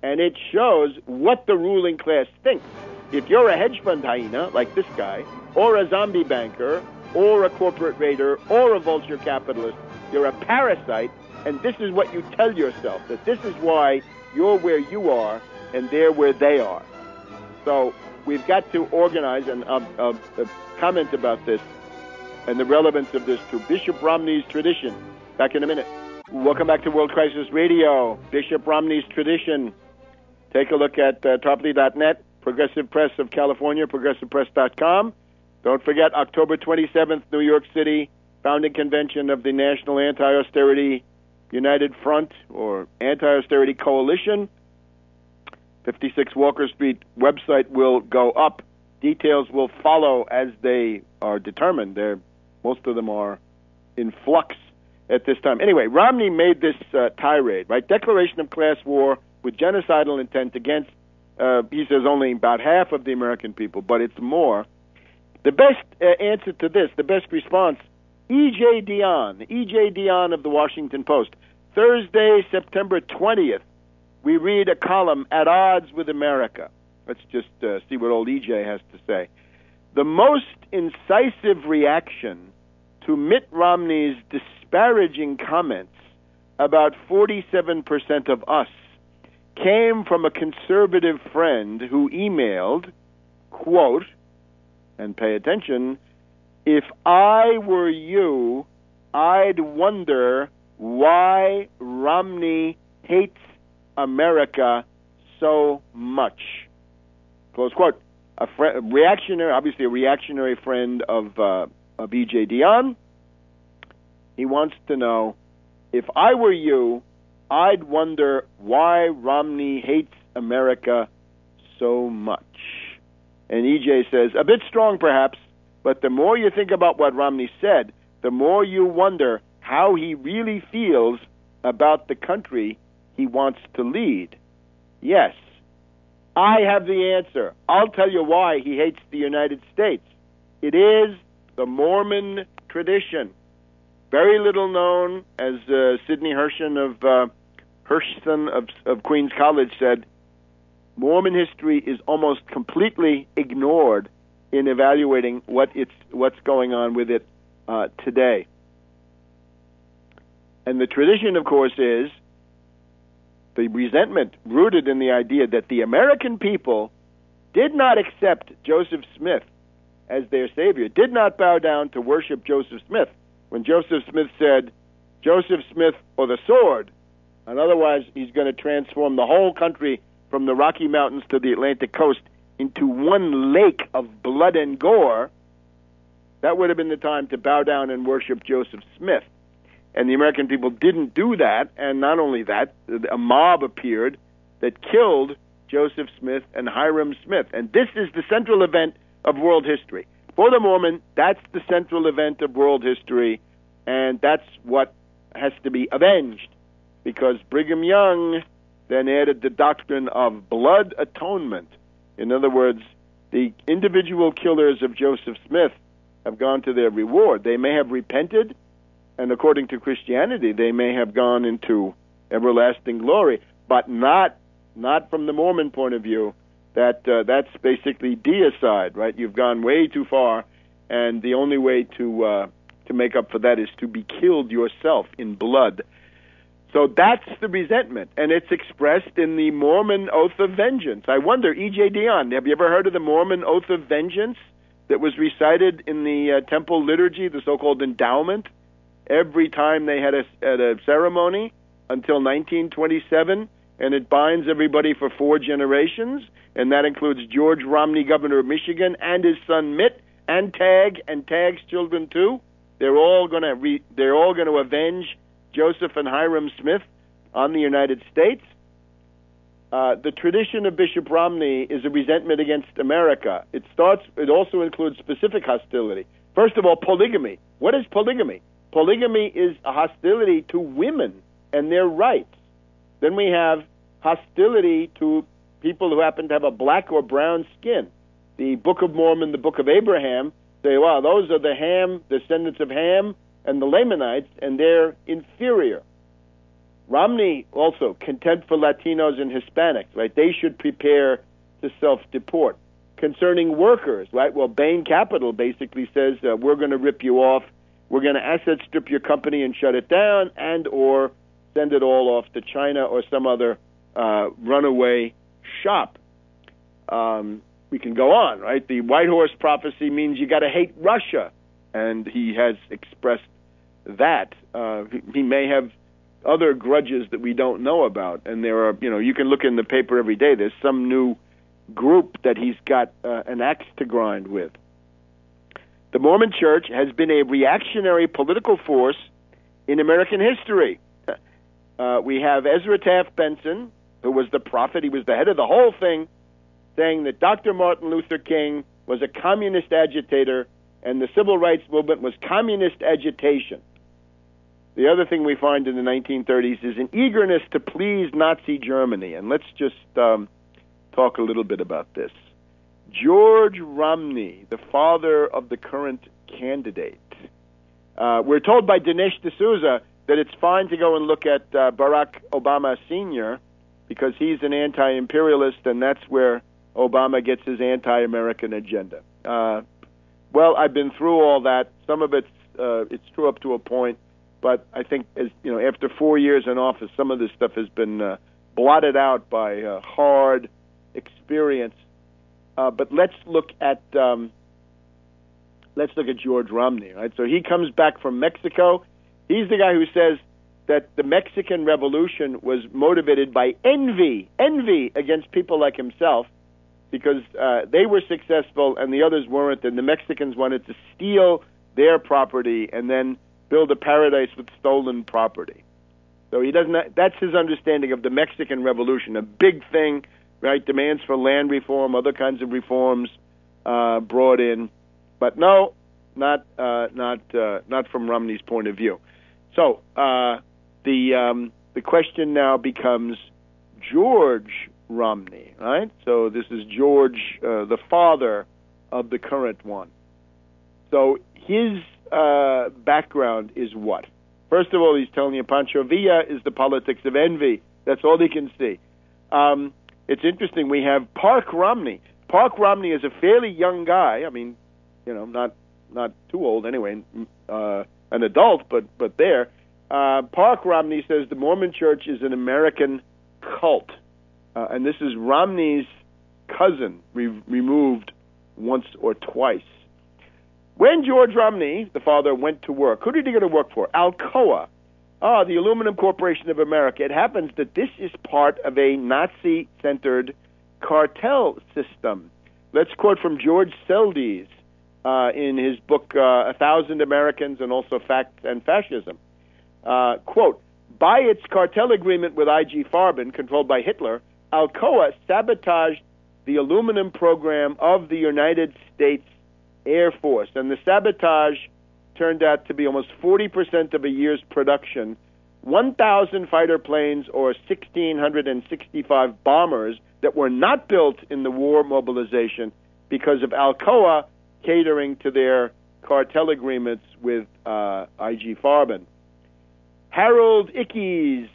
and it shows what the ruling class thinks. If you're a hedge fund hyena, like this guy, or a zombie banker, or a corporate raider, or a vulture capitalist, you're a parasite, and this is what you tell yourself, that this is why you're where you are, and they're where they are. So we've got to organize, and I'll comment about this and the relevance of this to Bishop Romney's tradition. Back in a minute. Welcome back to World Crisis Radio, Bishop Romney's tradition. Take a look at Tarpley.net, Progressive Press of California, progressivepress.com. Don't forget, October 27th, New York City, founding convention of the National Anti-Austerity United Front, or Anti-Austerity Coalition. 56 Walker Street website will go up. Details will follow as they are determined. Most of them are in flux at this time. Anyway, Romney made this tirade, right? Declaration of class war with genocidal intent against, he says, only about half of the American people, but it's more. The best answer to this, the best response, E.J. Dionne of the Washington Post. Thursday, September 20th, we read a column, At Odds with America. Let's just see what old E.J. has to say. The most incisive reaction to Mitt Romney's disparaging comments about 47% of us came from a conservative friend who emailed, quote, and pay attention, if I were you, I'd wonder why Romney hates America so much. Close quote. Reactionary, obviously a reactionary friend of E.J. Dionne. He wants to know, if I were you, I'd wonder why Romney hates America so much. And E.J. says, a bit strong perhaps, but the more you think about what Romney said, the more you wonder how he really feels about the country he wants to lead. Yes, I have the answer. I'll tell you why he hates the United States. It is the Mormon tradition. Very little known, as Sidney Hershon of Queens College said, Mormon history is almost completely ignored in evaluating what's going on with it today. And the tradition, of course, is the resentment rooted in the idea that the American people did not accept Joseph Smith as their savior, did not bow down to worship Joseph Smith. When Joseph Smith said, Joseph Smith or the sword, and otherwise he's going to transform the whole country from the Rocky Mountains to the Atlantic coast into one lake of blood and gore, that would have been the time to bow down and worship Joseph Smith. And the American people didn't do that, and not only that, a mob appeared that killed Joseph Smith and Hiram Smith. And this is the central event of world history. For the Mormon, that's the central event of world history, and that's what has to be avenged, because Brigham Young then added the doctrine of blood atonement. In other words, the individual killers of Joseph Smith have gone to their reward. They may have repented, and according to Christianity, they may have gone into everlasting glory, but not from the Mormon point of view. That's basically deicide, right? You've gone way too far, and the only way to make up for that is to be killed yourself in blood. So that's the resentment, and it's expressed in the Mormon Oath of Vengeance. I wonder, E.J. Dionne, have you ever heard of the Mormon Oath of Vengeance that was recited in the temple liturgy, the so-called endowment, every time they had a ceremony until 1927, and it binds everybody for 4 generations, and that includes George Romney, governor of Michigan, and his son Mitt, and Tag's children too. They're all going to avenge Joseph and Hiram Smith on the United States. The tradition of Bishop Romney is a resentment against America. It also includes specific hostility. First of all, polygamy. What is polygamy? Polygamy is a hostility to women and their rights. Then we have hostility to people who happen to have a black or brown skin. The Book of Mormon, the Book of Abraham, say, wow, those are the Ham, descendants of Ham, and the Lamanites, and they're inferior. Romney also, contempt for Latinos and Hispanics, right? They should prepare to self-deport. Concerning workers, right? Well, Bain Capital basically says we're going to rip you off. We're going to asset strip your company and shut it down, and or send it all off to China or some other runaway shop. We can go on, right? The White Horse prophecy means you got to hate Russia, and he has expressed that. He may have other grudges that we don't know about, and there are, you can look in the paper every day. There's some new group that he's got an axe to grind with. The Mormon Church has been a reactionary political force in American history. We have Ezra Taft Benson, who was the prophet. He was the head of the whole thing, saying that Dr. Martin Luther King was a communist agitator and the civil rights movement was communist agitation. The other thing we find in the 1930s is an eagerness to please Nazi Germany. And let's just talk a little bit about this. George Romney, the father of the current candidate. We're told by Dinesh D'Souza that it's fine to go and look at Barack Obama Sr. because he's an anti-imperialist, and that's where Obama gets his anti-American agenda. Well, I've been through all that. Some of it's true up to a point, but I think after 4 years in office, some of this stuff has been blotted out by hard experience. But let's look at George Romney, right? So he comes back from Mexico. He's the guy who says that the Mexican Revolution was motivated by envy against people like himself, because they were successful and the others weren't, and the Mexicans wanted to steal their property and then build a paradise with stolen property. So he doesn't. That's his understanding of the Mexican Revolution, a big thing, right? Demands for land reform, other kinds of reforms brought in, but no, not from Romney's point of view. So the question now becomes George Romney, right? So this is George, the father of the current one. So his background is what? First of all, he's telling you Pancho Villa is the politics of envy. That's all he can see. It's interesting. We have Park Romney. Park Romney is a fairly young guy. I mean, not too old anyway, an adult, but there. Park Romney says the Mormon Church is an American cult. And this is Romney's cousin, removed once or twice. When George Romney, the father, went to work, who did he go to work for? Alcoa, the Aluminum Corporation of America. It happens that this is part of a Nazi-centered cartel system. Let's quote from George Seldes in his book, 1,000 Americans and also Facts and Fascism. Quote, by its cartel agreement with IG Farben, controlled by Hitler, Alcoa sabotaged the aluminum program of the United States Air Force. And the sabotage turned out to be almost 40% of a year's production, 1,000 fighter planes or 1,665 bombers that were not built in the war mobilization because of Alcoa catering to their cartel agreements with IG Farben. Harold Ickes,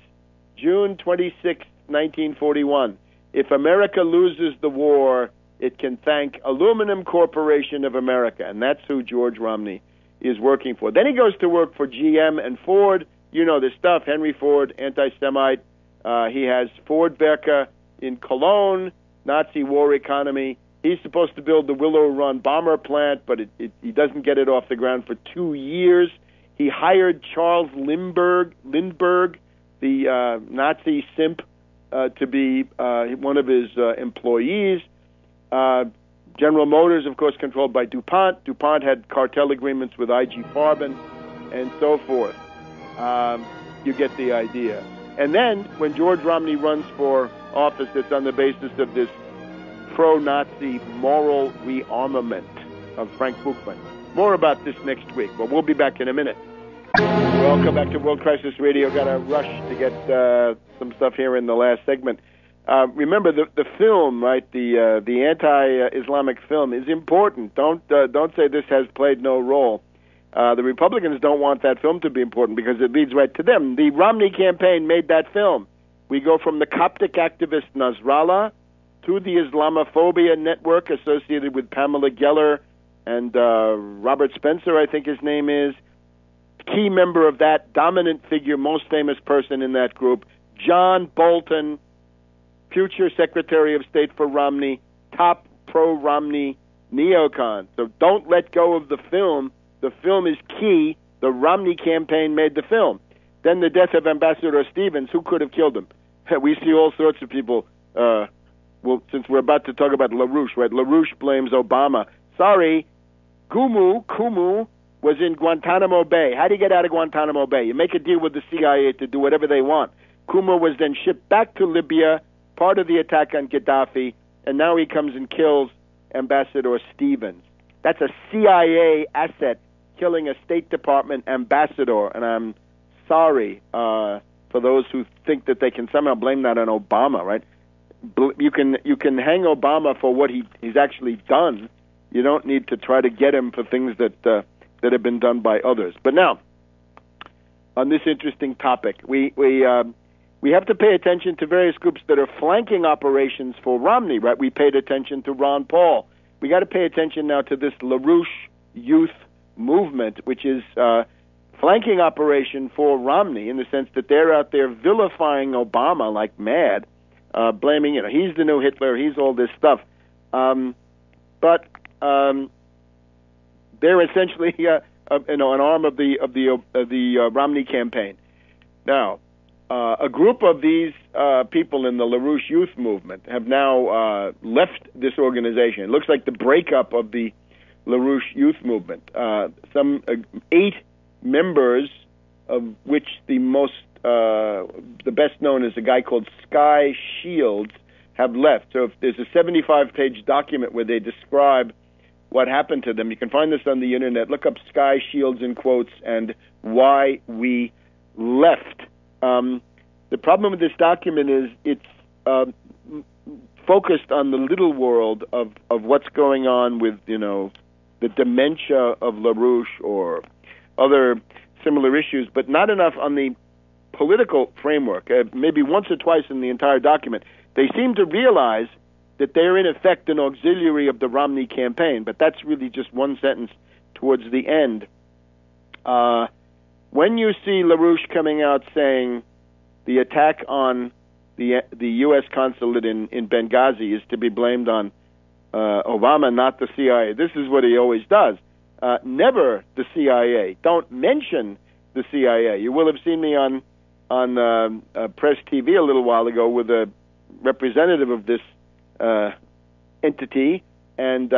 June 26, 1941. If America loses the war, it can thank Aluminum Corporation of America. And that's who George Romney is working for. Then he goes to work for GM and Ford. You know this stuff. Henry Ford, anti-Semite. He has Ford Werke in Cologne, Nazi war economy. He's supposed to build the Willow Run bomber plant, but he doesn't get it off the ground for 2 years. He hired Charles Lindbergh, the Nazi simp, to be one of his employees. General Motors, of course, controlled by DuPont. DuPont had cartel agreements with IG Farben and so forth. You get the idea. And then when George Romney runs for office, it's on the basis of this pro-Nazi moral rearmament of Frank Buchman. More about this next week, but we'll be back in a minute. Welcome back to World Crisis Radio. Got to rush to get some stuff here in the last segment. Remember, the film, right? The anti-Islamic film is important. Don't say this has played no role. The Republicans don't want that film to be important because it leads right to them. The Romney campaign made that film. We go from the Coptic activist Nasrallah to the Islamophobia network associated with Pamela Geller and Robert Spencer, I think his name is. Key member of that, dominant figure, most famous person in that group, John Bolton, future Secretary of State for Romney, top pro-Romney neocon. So don't let go of the film. The film is key. The Romney campaign made the film. Then the death of Ambassador Stevens. Who could have killed him? We see all sorts of people. Well, since we're about to talk about LaRouche, right? LaRouche blames Obama. Sorry, Kumu was in Guantanamo Bay. How do you get out of Guantanamo Bay? You make a deal with the CIA to do whatever they want. Kumu was then shipped back to Libya, part of the attack on Gaddafi, and now he comes and kills Ambassador Stevens. That's a CIA asset killing a State Department ambassador, and I'm sorry for those who think that they can somehow blame that on Obama, right? You can hang Obama for what he's actually done. You don't need to try to get him for things that have been done by others. But now, on this interesting topic, we have to pay attention to various groups that are flanking operations for Romney, right? We paid attention to Ron Paul. We got to pay attention now to this LaRouche youth movement, which is flanking operation for Romney in the sense that they're out there vilifying Obama like mad, blaming, he's the new Hitler, he's all this stuff. But they're essentially an arm of the Romney campaign. Now, a group of these people in the LaRouche youth movement have now left this organization. It looks like the breakup of the LaRouche youth movement. Some 8 members, of which the best known is a guy called Sky Shields, have left. So if there's a 75-page document where they describe what happened to them. You can find this on the internet. Look up Sky Shields in quotes and why we left. The problem with this document is it's focused on the little world of what's going on with, the dementia of LaRouche or other similar issues, but not enough on the political framework. Maybe once or twice in the entire document, they seem to realize that they're in effect an auxiliary of the Romney campaign, but that's really just one sentence towards the end. When you see LaRouche coming out saying the attack on the U.S. consulate in Benghazi is to be blamed on Obama, not the CIA, this is what he always does. Never the CIA. Don't mention the CIA. You will have seen me on Press TV a little while ago with a representative of this entity, and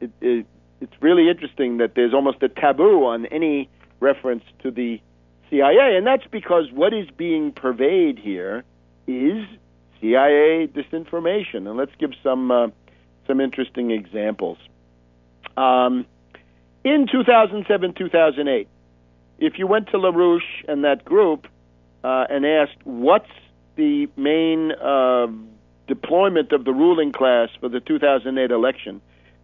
it's really interesting that there's almost a taboo on any reference to the CIA, and that's because what is being purveyed here is CIA disinformation. And let's give some interesting examples. In 2007-2008, if you went to LaRouche and that group and asked what's the main deployment of the ruling class for the 2008 election,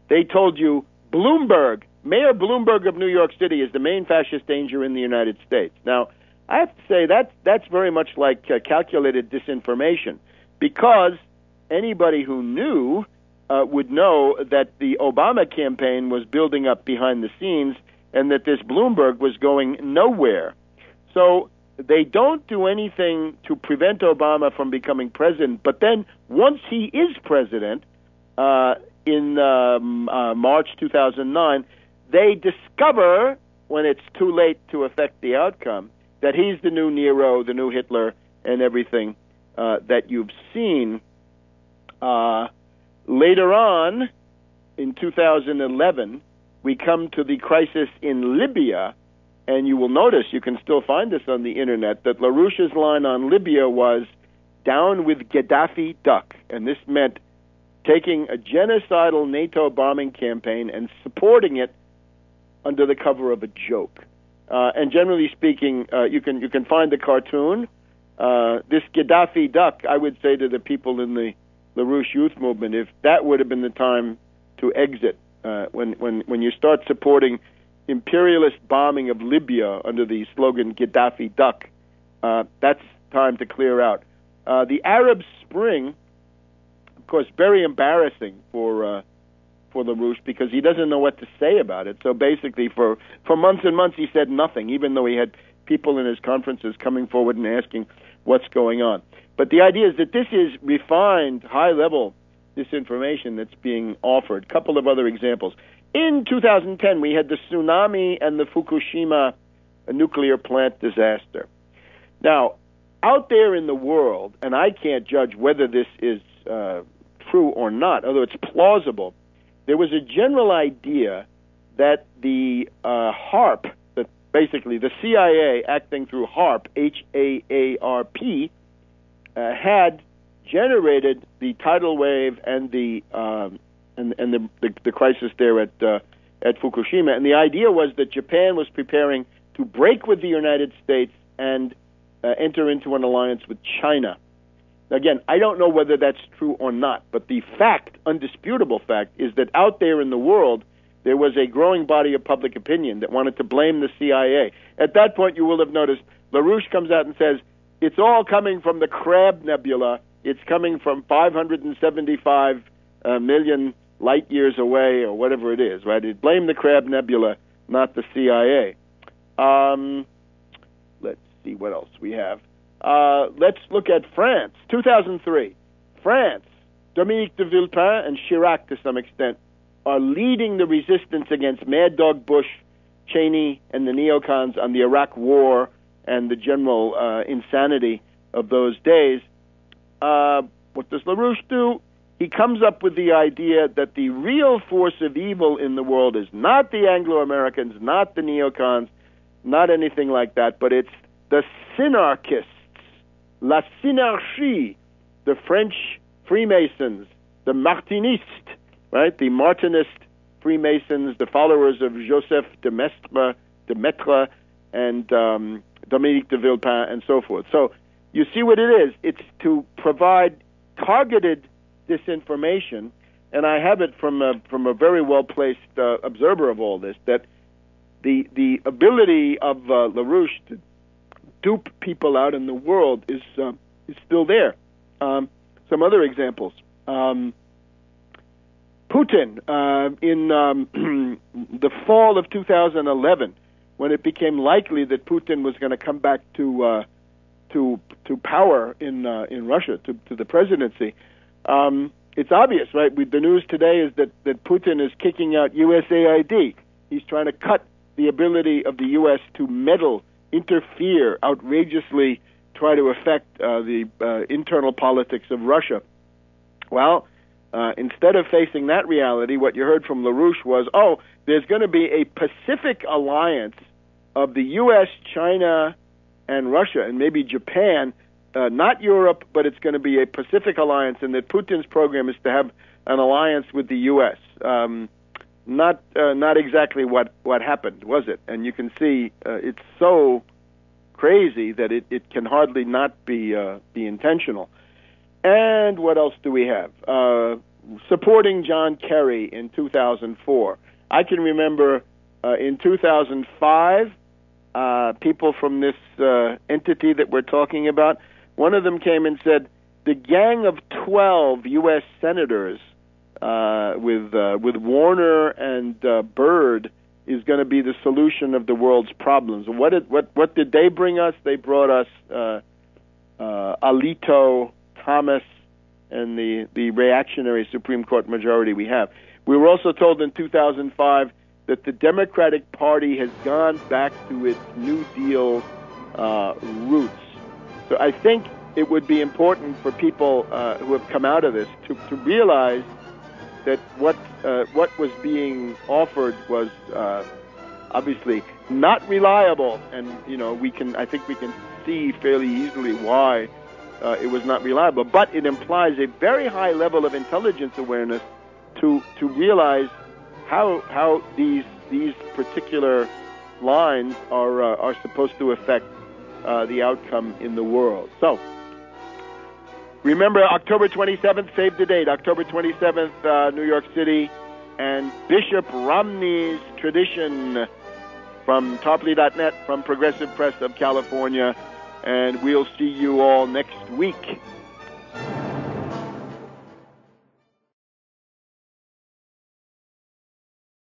they told you Bloomberg, Mayor Bloomberg of New York City, is the main fascist danger in the United States. Now, I have to say that's very much like calculated disinformation, because anybody who knew would know that the Obama campaign was building up behind the scenes and that this Bloomberg was going nowhere. So they don't do anything to prevent Obama from becoming president, but then once he is president in March 2009, they discover, when it's too late to affect the outcome, that he's the new Nero, the new Hitler, and everything that you've seen. Later on, in 2011, we come to the crisis in Libya, and you will notice, you can still find this on the internet, that LaRouche's line on Libya was down with Gaddafi duck, and this meant taking a genocidal NATO bombing campaign and supporting it under the cover of a joke. And generally speaking, you can find the cartoon. This Gaddafi duck, I would say to the people in the LaRouche youth movement, if that would have been the time to exit, when you start supporting imperialist bombing of Libya under the slogan Gaddafi Duck. That's time to clear out. The Arab Spring, of course, very embarrassing for LaRouche because he doesn't know what to say about it. So basically, for months and months, he said nothing, even though he had people in his conferences coming forward and asking what's going on. But the idea is that this is refined, high-level disinformation that's being offered. A couple of other examples. In 2010, we had the tsunami and the Fukushima nuclear plant disaster. Now, out there in the world, and I can't judge whether this is true or not, although it's plausible, there was a general idea that the HAARP, that basically the CIA acting through HAARP, H-A-A-R-P, had generated the tidal wave and the crisis there at Fukushima. And the idea was that Japan was preparing to break with the United States and enter into an alliance with China. Again, I don't know whether that's true or not, but the fact, undisputable fact, is that out there in the world, there was a growing body of public opinion that wanted to blame the CIA. At that point, you will have noticed, LaRouche comes out and says, it's all coming from the Crab Nebula. It's coming from 575 million light years away, or whatever it is, right? It blamed the Crab Nebula, not the CIA. Let's see what else we have. Let's look at France. 2003. France, Dominique de Villepin and Chirac, to some extent, are leading the resistance against Mad Dog Bush, Cheney, and the neocons on the Iraq War and the general insanity of those days. What does LaRouche do? He comes up with the idea that the real force of evil in the world is not the Anglo-Americans, not the neocons, not anything like that, but it's the synarchists, la synarchie, the French Freemasons, the Martinistes, right? The Martinist Freemasons, the followers of Joseph de Maistre and Dominique de Villepin, and so forth. So you see what it is. It's to provide targeted disinformation, and I have it from a very well-placed observer of all this, that the ability of LaRouche to dupe people out in the world is still there. Some other examples. Putin, in the fall of 2011, when it became likely that Putin was going to come back to power in Russia, to the presidency, it's obvious, right? The news today is that Putin is kicking out USAID. He's trying to cut the ability of the U.S. to meddle, interfere, outrageously try to affect the internal politics of Russia. Well, instead of facing that reality, what you heard from LaRouche was, there's going to be a Pacific alliance of the U.S., China, and Russia, and maybe Japan, not Europe, but it's going to be a Pacific alliance, and that Putin's program is to have an alliance with the U.S. Not exactly what happened, was it? And you can see it's so crazy that it can hardly not be intentional. And what else do we have? Supporting John Kerry in 2004. I can remember in 2005, people from this entity that we're talking about, one of them came and said, the gang of 12 U.S. senators with Warner and Byrd is going to be the solution of the world's problems. What did they bring us? They brought us Alito, Thomas, and the reactionary Supreme Court majority we have. We were also told in 2005 that the Democratic Party has gone back to its New Deal roots. So I think it would be important for people who have come out of this to realize that what was being offered was obviously not reliable, and I think we can see fairly easily why it was not reliable. But it implies a very high level of intelligence awareness to realize how these particular lines are supposed to affect the outcome in the world. So remember, October 27th, save the date, October 27th, New York City, and Bishop Romney's tradition from Tarpley.net, from Progressive Press of California, and we'll see you all next week.